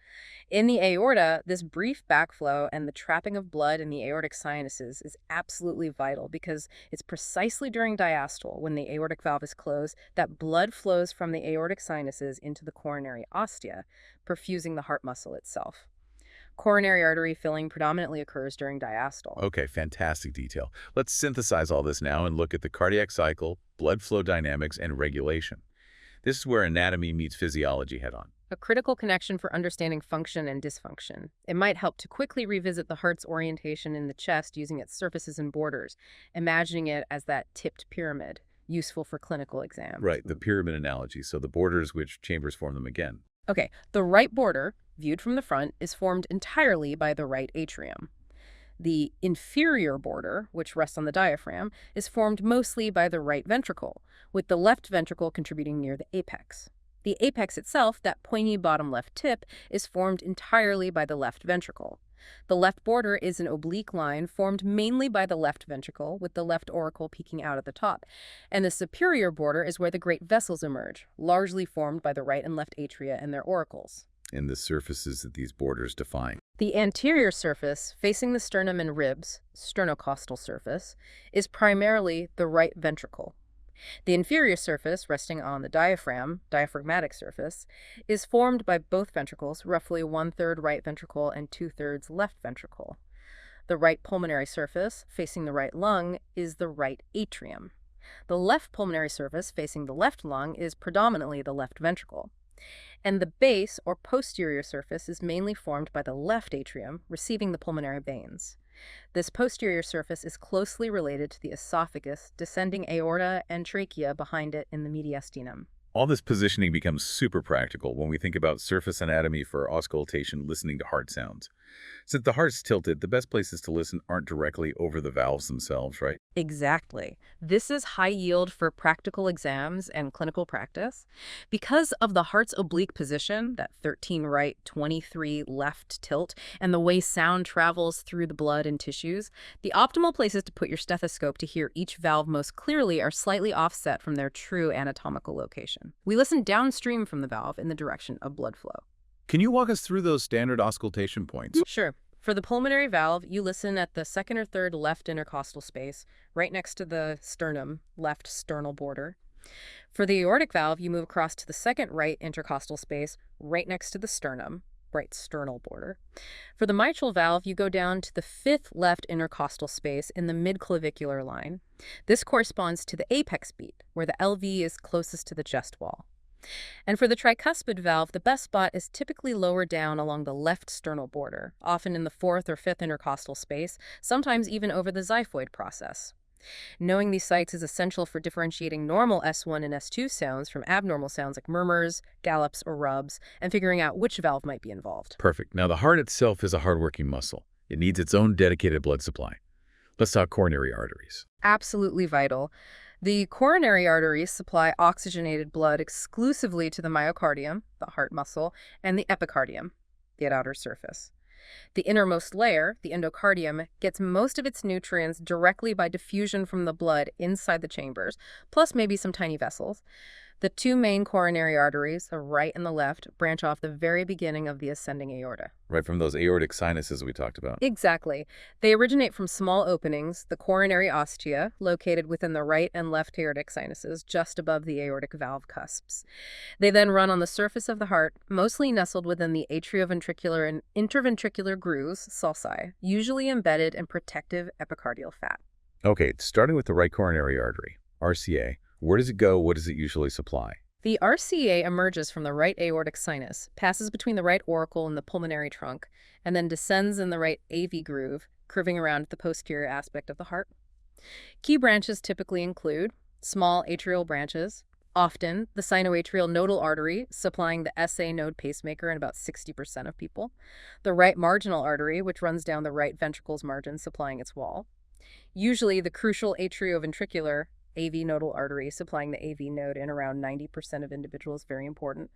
Speaker 2: In the aorta, this brief backflow and the trapping of blood in the aortic sinuses is absolutely vital because it's precisely during diastole, when the aortic valve is closed, that blood flows from the aortic sinuses into the coronary ostia, perfusing the heart muscle itself. Coronary artery filling predominantly occurs during diastole.
Speaker 1: Okay, fantastic detail. Let's synthesize all this now and look at the cardiac cycle, blood flow dynamics, and regulation. This is where anatomy meets physiology head-on.
Speaker 2: A critical connection for understanding function and dysfunction. It might help to quickly revisit the heart's orientation in the chest using its surfaces and borders, imagining it as that tipped pyramid, useful for clinical exams.
Speaker 1: Right, the pyramid analogy, so the borders which chambers form them again.
Speaker 2: Okay, the right border, viewed from the front, is formed entirely by the right atrium. The inferior border, which rests on the diaphragm, is formed mostly by the right ventricle, with the left ventricle contributing near the apex. The apex itself, that pointy bottom left tip, is formed entirely by the left ventricle. The left border is an oblique line formed mainly by the left ventricle, with the left auricle peeking out at the top. And the superior border is where the great vessels emerge, largely formed by the right and left atria and their auricles.
Speaker 1: And the surfaces that these borders define.
Speaker 2: The anterior surface, facing the sternum and ribs, sternocostal surface, is primarily the right ventricle. The inferior surface, resting on the diaphragm, diaphragmatic surface, is formed by both ventricles, roughly 1/3 right ventricle and 2/3 left ventricle. The right pulmonary surface, facing the right lung, is the right atrium. The left pulmonary surface, facing the left lung, is predominantly the left ventricle. And the base, or posterior surface, is mainly formed by the left atrium, receiving the pulmonary veins. This posterior surface is closely related to the esophagus, descending aorta, and trachea behind it in the mediastinum.
Speaker 1: All this positioning becomes super practical when we think about surface anatomy for auscultation, listening to heart sounds. Since the heart's tilted, the best places to listen aren't directly over the valves themselves, right?
Speaker 2: Exactly. This is high yield for practical exams and clinical practice. Because of the heart's oblique position, that 13 right, 23 left tilt, and the way sound travels through the blood and tissues, the optimal places to put your stethoscope to hear each valve most clearly are slightly offset from their true anatomical location. We listen downstream from the valve in the direction of blood flow.
Speaker 1: Can you walk us through those standard auscultation points?
Speaker 2: Sure. For the pulmonary valve, you listen at the second or third left intercostal space, right next to the sternum, left sternal border. For the aortic valve, you move across to the second right intercostal space, right next to the sternum, right sternal border. For the mitral valve, you go down to the fifth left intercostal space in the midclavicular line. This corresponds to the apex beat, where the LV is closest to the chest wall. And for the tricuspid valve, the best spot is typically lower down along the left sternal border, often in the fourth or fifth intercostal space, sometimes even over the xiphoid process. Knowing these sites is essential for differentiating normal S1 and S2 sounds from abnormal sounds like murmurs, gallops, or rubs, and figuring out which valve might be involved.
Speaker 1: Perfect. Now, the heart itself is a hardworking muscle. It needs its own dedicated blood supply. Let's talk coronary arteries.
Speaker 2: Absolutely vital. The coronary arteries supply oxygenated blood exclusively to the myocardium, the heart muscle, and the epicardium, the outer surface. The innermost layer, the endocardium, gets most of its nutrients directly by diffusion from the blood inside the chambers, plus maybe some tiny vessels. The two main coronary arteries, the right and the left, branch off the very beginning of the ascending aorta.
Speaker 1: Right from those aortic sinuses we talked about.
Speaker 2: Exactly. They originate from small openings, the coronary ostia, located within the right and left aortic sinuses, just above the aortic valve cusps. They then run on the surface of the heart, mostly nestled within the atrioventricular and interventricular grooves, sulci, usually embedded in protective epicardial fat.
Speaker 1: Okay, starting with the right coronary artery, RCA. Where does it go? What does it usually supply?
Speaker 2: The RCA emerges from the right aortic sinus, passes between the right auricle and the pulmonary trunk, and then descends in the right AV groove, curving around the posterior aspect of the heart. Key branches typically include small atrial branches, often the sinoatrial nodal artery, supplying the SA node pacemaker in about 60% of people, the right marginal artery, which runs down the right ventricle's margin, supplying its wall, usually the crucial atrioventricular AV nodal artery, supplying the AV node in around 90% of individuals, very important.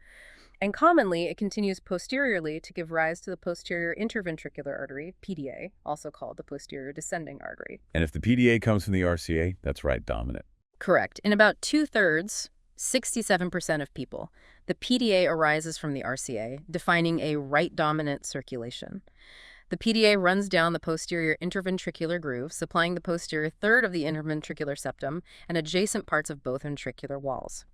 Speaker 2: And commonly, it continues posteriorly to give rise to the posterior interventricular artery, PDA, also called the posterior descending artery.
Speaker 1: And if the PDA comes from the RCA, that's right, dominant.
Speaker 2: Correct. In about 2/3, 67% of people, the PDA arises from the RCA, defining a right dominant circulation. The PDA runs down the posterior interventricular groove, supplying the posterior third of the interventricular septum and adjacent parts of both ventricular walls.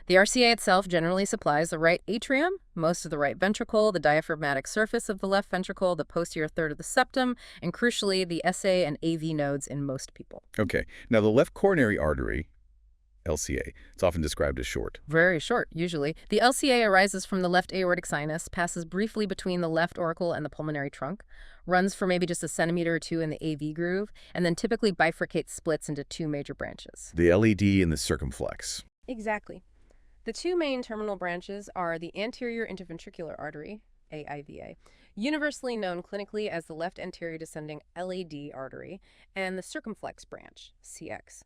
Speaker 2: The RCA itself generally supplies the right atrium, most of the right ventricle, the diaphragmatic surface of the left ventricle, the posterior third of the septum, and crucially, the SA and AV nodes in most people.
Speaker 1: Okay, now the left coronary artery, LCA, it's often described as short.
Speaker 2: Very short, usually. The LCA arises from the left aortic sinus, passes briefly between the left auricle and the pulmonary trunk, runs for maybe just a centimeter or two in the AV groove, and then typically bifurcates, splits into two major branches.
Speaker 1: The LED and the circumflex.
Speaker 2: Exactly. The two main terminal branches are the anterior interventricular artery, AIVA, universally known clinically as the left anterior descending LAD artery, and the circumflex branch, CX.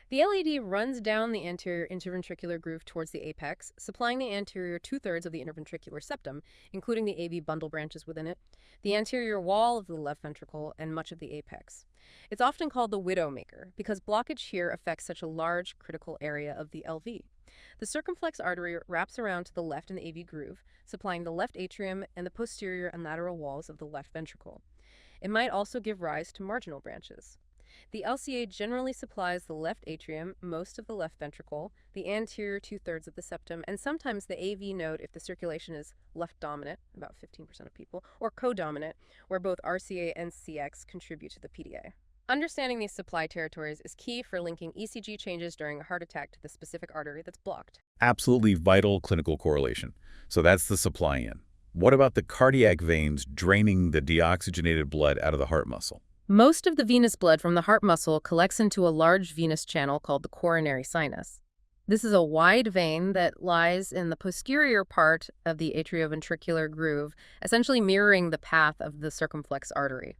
Speaker 2: The LAD runs down the anterior interventricular groove towards the apex, supplying the anterior 2/3 of the interventricular septum, including the AV bundle branches within it, the anterior wall of the left ventricle, and much of the apex. It's often called the widowmaker because blockage here affects such a large critical area of the LV. The circumflex artery wraps around to the left in the AV groove, supplying the left atrium and the posterior and lateral walls of the left ventricle. It might also give rise to marginal branches. The LCA generally supplies the left atrium, most of the left ventricle, the anterior 2/3 of the septum, and sometimes the AV node if the circulation is left dominant, about 15% of people, or codominant, where both RCA and CX contribute to the PDA. Understanding these supply territories is key for linking ECG changes during a heart attack to the specific artery that's blocked.
Speaker 1: Absolutely vital clinical correlation. So that's the supply in. What about the cardiac veins draining the deoxygenated blood out of the heart muscle?
Speaker 2: Most of the venous blood from the heart muscle collects into a large venous channel called the coronary sinus. This is a wide vein that lies in the posterior part of the atrioventricular groove, essentially mirroring the path of the circumflex artery.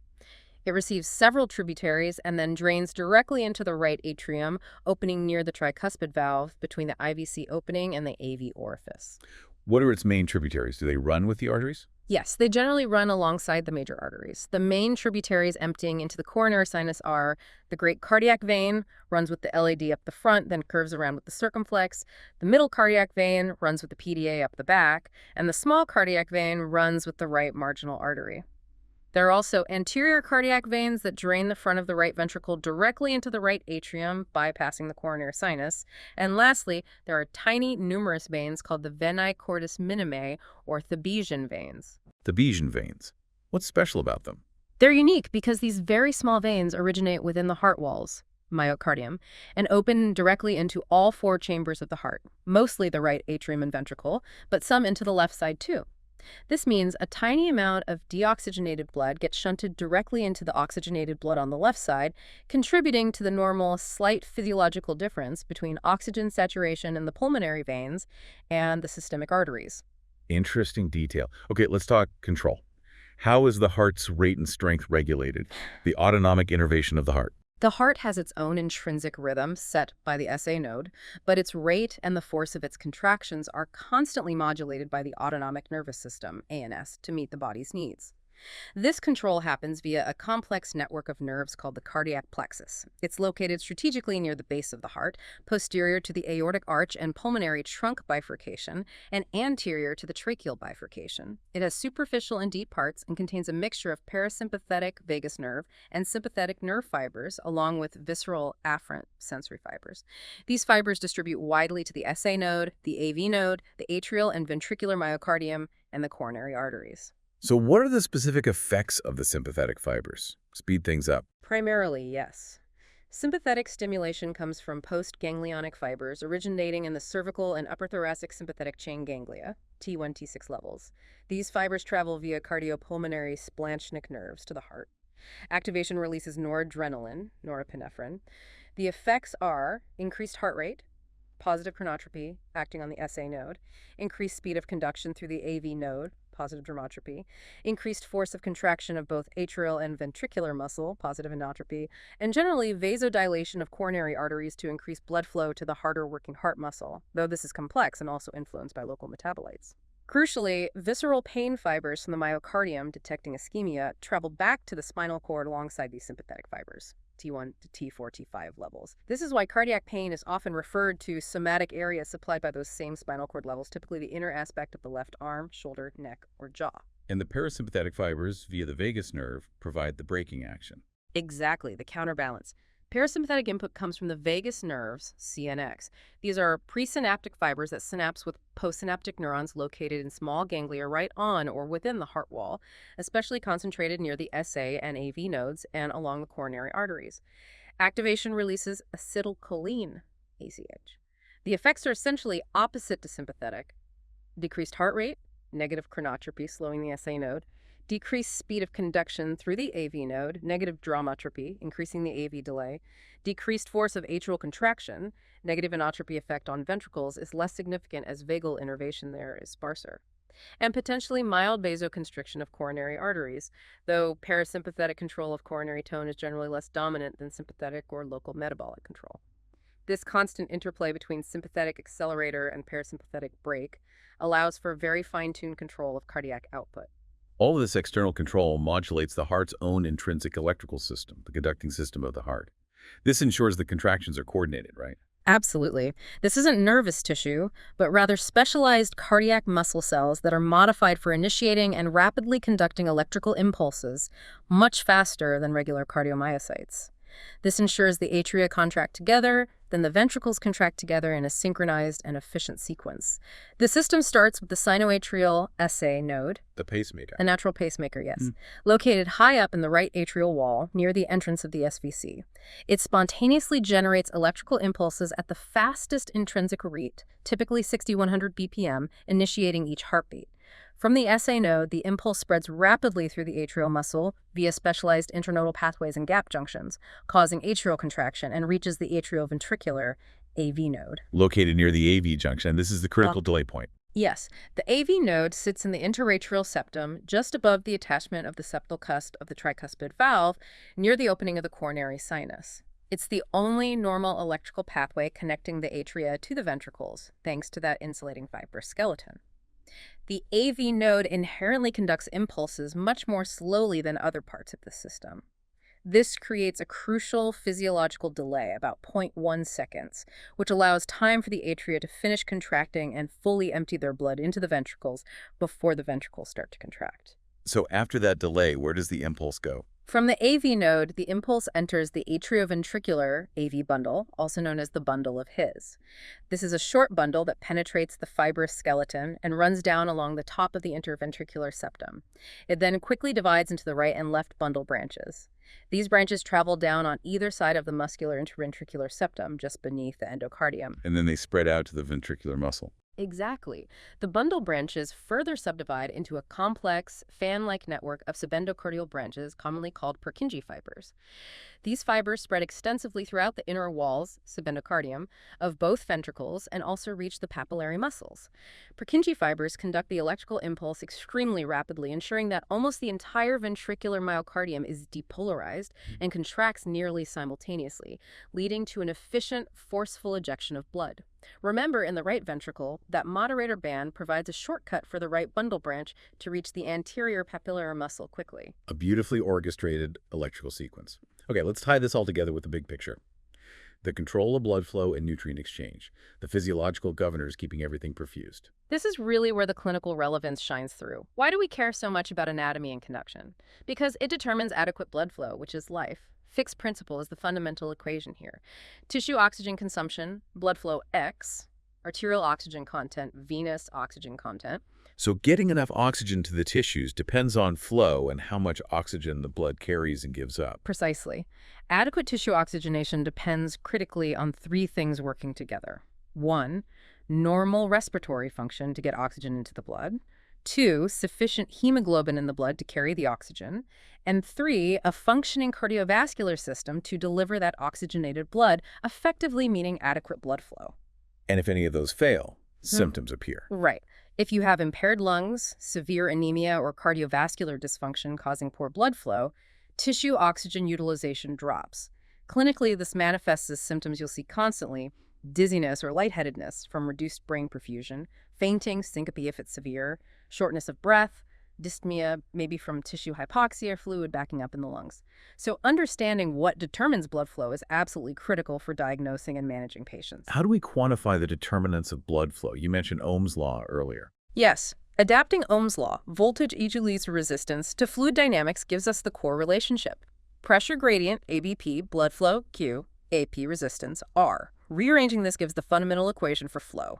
Speaker 2: It receives several tributaries and then drains directly into the right atrium, opening near the tricuspid valve between the IVC opening and the AV orifice.
Speaker 1: What are its main tributaries? Do they run with the arteries?
Speaker 2: Yes, they generally run alongside the major arteries. The main tributaries emptying into the coronary sinus are the great cardiac vein, runs with the LAD up the front, then curves around with the circumflex. The middle cardiac vein runs with the PDA up the back, and the small cardiac vein runs with the right marginal artery. There are also anterior cardiac veins that drain the front of the right ventricle directly into the right atrium, bypassing the coronary sinus. And lastly, there are tiny, numerous veins called the venae cordis minime, or Thebesian veins.
Speaker 1: Thebesian veins. What's special about them?
Speaker 2: They're unique because these very small veins originate within the heart walls, myocardium, and open directly into all four chambers of the heart, mostly the right atrium and ventricle, but some into the left side too. This means a tiny amount of deoxygenated blood gets shunted directly into the oxygenated blood on the left side, contributing to the normal slight physiological difference between oxygen saturation in the pulmonary veins and the systemic arteries.
Speaker 1: Interesting detail. Okay, let's talk control. How is the heart's rate and strength regulated? The autonomic innervation of the heart.
Speaker 2: The heart has its own intrinsic rhythm set by the SA node, but its rate and the force of its contractions are constantly modulated by the autonomic nervous system, ANS, to meet the body's needs. This control happens via a complex network of nerves called the cardiac plexus. It's located strategically near the base of the heart, posterior to the aortic arch and pulmonary trunk bifurcation, and anterior to the tracheal bifurcation. It has superficial and deep parts and contains a mixture of parasympathetic vagus nerve and sympathetic nerve fibers, along with visceral afferent sensory fibers. These fibers distribute widely to the SA node, the AV node, the atrial and ventricular myocardium, and the coronary arteries.
Speaker 1: So what are the specific effects of the sympathetic fibers? Speed things up.
Speaker 2: Primarily, yes. Sympathetic stimulation comes from postganglionic fibers originating in the cervical and upper thoracic sympathetic chain ganglia, T1, T6 levels. These fibers travel via cardiopulmonary splanchnic nerves to the heart. Activation releases noradrenaline, norepinephrine. The effects are increased heart rate, positive chronotropy, acting on the SA node, increased speed of conduction through the AV node, positive dermotropy, increased force of contraction of both atrial and ventricular muscle, positive enotropy, and generally vasodilation of coronary arteries to increase blood flow to the harder working heart muscle, though this is complex and also influenced by local metabolites. Crucially, visceral pain fibers from the myocardium detecting ischemia travel back to the spinal cord alongside these sympathetic fibers, T1 to T4, T5 levels. This is why cardiac pain is often referred to somatic areas supplied by those same spinal cord levels, typically the inner aspect of the left arm, shoulder, neck, or jaw.
Speaker 1: And the parasympathetic fibers via the vagus nerve provide the braking action.
Speaker 2: Exactly, the counterbalance. Parasympathetic input comes from the vagus nerves, CNX. These are presynaptic fibers that synapse with postsynaptic neurons located in small ganglia right on or within the heart wall, especially concentrated near the SA and AV nodes and along the coronary arteries. Activation releases acetylcholine, ACH. The effects are essentially opposite to sympathetic. Decreased heart rate, negative chronotropy, slowing the SA node, decreased speed of conduction through the AV node, negative dromotropy, increasing the AV delay, decreased force of atrial contraction, negative inotropy effect on ventricles is less significant as vagal innervation there is sparser, and potentially mild vasoconstriction of coronary arteries, though parasympathetic control of coronary tone is generally less dominant than sympathetic or local metabolic control. This constant interplay between sympathetic accelerator and parasympathetic brake allows for very fine-tuned control of cardiac output.
Speaker 1: All of this external control modulates the heart's own intrinsic electrical system, the conducting system of the heart. This ensures the contractions are coordinated, right?
Speaker 2: Absolutely. This isn't nervous tissue, but rather specialized cardiac muscle cells that are modified for initiating and rapidly conducting electrical impulses much faster than regular cardiomyocytes. This ensures the atria contract together, then the ventricles contract together in a synchronized and efficient sequence. The system starts with the sinoatrial SA node,
Speaker 1: The pacemaker.
Speaker 2: a natural pacemaker, yes, located high up in the right atrial wall near the entrance of the SVC. It spontaneously generates electrical impulses at the fastest intrinsic rate, typically 6,100 BPM, initiating each heartbeat. From the SA node, the impulse spreads rapidly through the atrial muscle via specialized internodal pathways and gap junctions, causing atrial contraction, and reaches the atrioventricular AV node.
Speaker 1: Located near the AV junction, and this is the critical delay point.
Speaker 2: Yes, the AV node sits in the interatrial septum, just above the attachment of the septal cusp of the tricuspid valve, near the opening of the coronary sinus. It's the only normal electrical pathway connecting the atria to the ventricles, thanks to that insulating fibrous skeleton. The AV node inherently conducts impulses much more slowly than other parts of the system. This creates a crucial physiological delay, about 0.1 seconds, which allows time for the atria to finish contracting and fully empty their blood into the ventricles before the ventricles start to contract.
Speaker 1: So after that delay, where does the impulse go?
Speaker 2: From the AV node, the impulse enters the atrioventricular AV bundle, also known as the bundle of His. This is a short bundle that penetrates the fibrous skeleton and runs down along the top of the interventricular septum. It then quickly divides into the right and left bundle branches. These branches travel down on either side of the muscular interventricular septum, just beneath the endocardium.
Speaker 1: And then they spread out to the ventricular muscle.
Speaker 2: Exactly. The bundle branches further subdivide into a complex, fan-like network of subendocardial branches, commonly called Purkinje fibers. These fibers spread extensively throughout the inner walls, subendocardium, of both ventricles and also reach the papillary muscles. Purkinje fibers conduct the electrical impulse extremely rapidly, ensuring that almost the entire ventricular myocardium is depolarized and contracts nearly simultaneously, leading to an efficient, forceful ejection of blood. Remember, in the right ventricle, that moderator band provides a shortcut for the right bundle branch to reach the anterior papillary muscle quickly.
Speaker 1: A beautifully orchestrated electrical sequence. Okay, let's tie this all together with the big picture. The control of blood flow and nutrient exchange, the physiological governors keeping everything perfused.
Speaker 2: This is really where the clinical relevance shines through. Why do we care so much about anatomy and conduction? Because it determines adequate blood flow, which is life. Fixed principle is the fundamental equation here. Tissue oxygen consumption, blood flow X, arterial oxygen content, venous oxygen content.
Speaker 1: So getting enough oxygen to the tissues depends on flow and how much oxygen the blood carries and gives up.
Speaker 2: Precisely. Adequate tissue oxygenation depends critically on three things working together. 1, normal respiratory function to get oxygen into the blood. 2, sufficient hemoglobin in the blood to carry the oxygen. And 3, a functioning cardiovascular system to deliver that oxygenated blood, effectively meaning adequate blood flow.
Speaker 1: And if any of those fail, symptoms appear.
Speaker 2: Right. If you have impaired lungs, severe anemia, or cardiovascular dysfunction causing poor blood flow, tissue oxygen utilization drops. Clinically, this manifests as symptoms you'll see constantly: dizziness or lightheadedness from reduced brain perfusion, fainting, syncope if it's severe, shortness of breath, dyspnea, maybe from tissue hypoxia or fluid backing up in the lungs. So understanding what determines blood flow is absolutely critical for diagnosing and managing patients.
Speaker 1: How do we quantify the determinants of blood flow? You mentioned Ohm's law earlier.
Speaker 2: Yes, adapting Ohm's law, voltage equals leads to resistance, to fluid dynamics gives us the core relationship. Pressure gradient, ABP, blood flow, Q, AP, resistance, R. Rearranging this gives the fundamental equation for flow.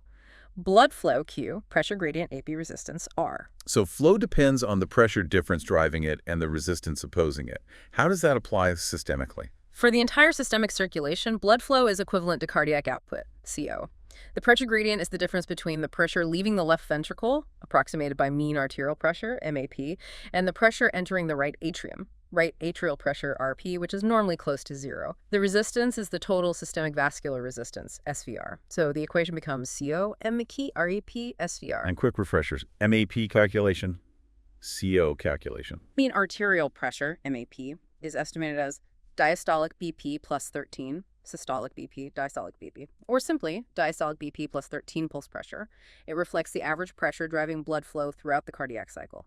Speaker 2: Blood flow, Q, pressure gradient, AP, resistance, R.
Speaker 1: So flow depends on the pressure difference driving it and the resistance opposing it. How does that apply systemically?
Speaker 2: For the entire systemic circulation, blood flow is equivalent to cardiac output, CO. The pressure gradient is the difference between the pressure leaving the left ventricle, approximated by mean arterial pressure, MAP, and the pressure entering the right atrium, right atrial pressure, RP, which is normally close to 0. The resistance is the total systemic vascular resistance, SVR. So the equation becomes CO, MAP, REP, SVR.
Speaker 1: And quick refreshers, MAP calculation, CO calculation.
Speaker 2: Mean arterial pressure, MAP, is estimated as diastolic BP plus 13, systolic BP, diastolic BP, or simply diastolic BP plus 13 pulse pressure. It reflects the average pressure driving blood flow throughout the cardiac cycle.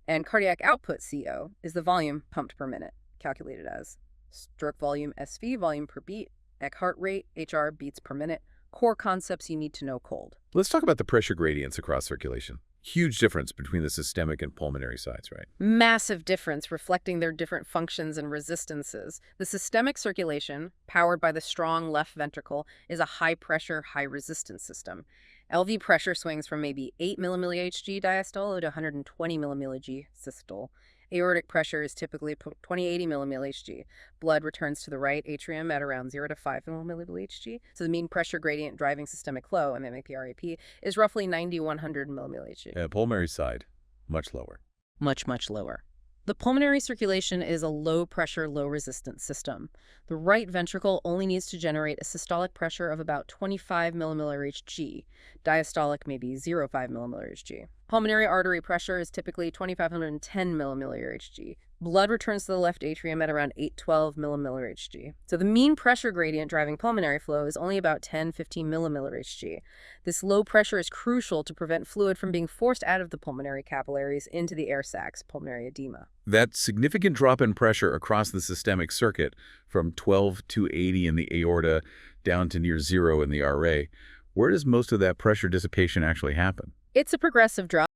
Speaker 2: And cardiac output, CO, is the volume pumped per minute, calculated as stroke volume SV, volume per beat, ECK heart rate, HR, beats per minute. Core concepts you need to know cold.
Speaker 1: Let's talk about the pressure gradients across circulation. Huge difference between the systemic and pulmonary sides, right?
Speaker 2: Massive difference, reflecting their different functions and resistances. The systemic circulation, powered by the strong left ventricle, is a high-pressure, high-resistance system. LV pressure swings from maybe 8 mmHg diastole to 120 mmHg systole. Aortic pressure is typically 2080 mmHg. Blood returns to the right atrium at around 0 to 5 mmHg. So the mean pressure gradient driving systemic flow, MAP-RAP, is roughly 90-100 mmHg.
Speaker 1: Pulmonary side, much lower.
Speaker 2: Much, much lower. The pulmonary circulation is a low-pressure, low-resistance system. The right ventricle only needs to generate a systolic pressure of about 25 mmHg. Diastolic maybe 0.5 mmHg. Pulmonary artery pressure is typically 2,510 mmHg. Blood returns to the left atrium at around 812 mmHg. So the mean pressure gradient driving pulmonary flow is only about 10-15 mmHg. This low pressure is crucial to prevent fluid from being forced out of the pulmonary capillaries into the air sacs, pulmonary edema.
Speaker 1: That significant drop in pressure across the systemic circuit from 12 to 80 in the aorta down to near 0 in the RA, where does most of that pressure dissipation actually happen?
Speaker 2: It's a progressive drop.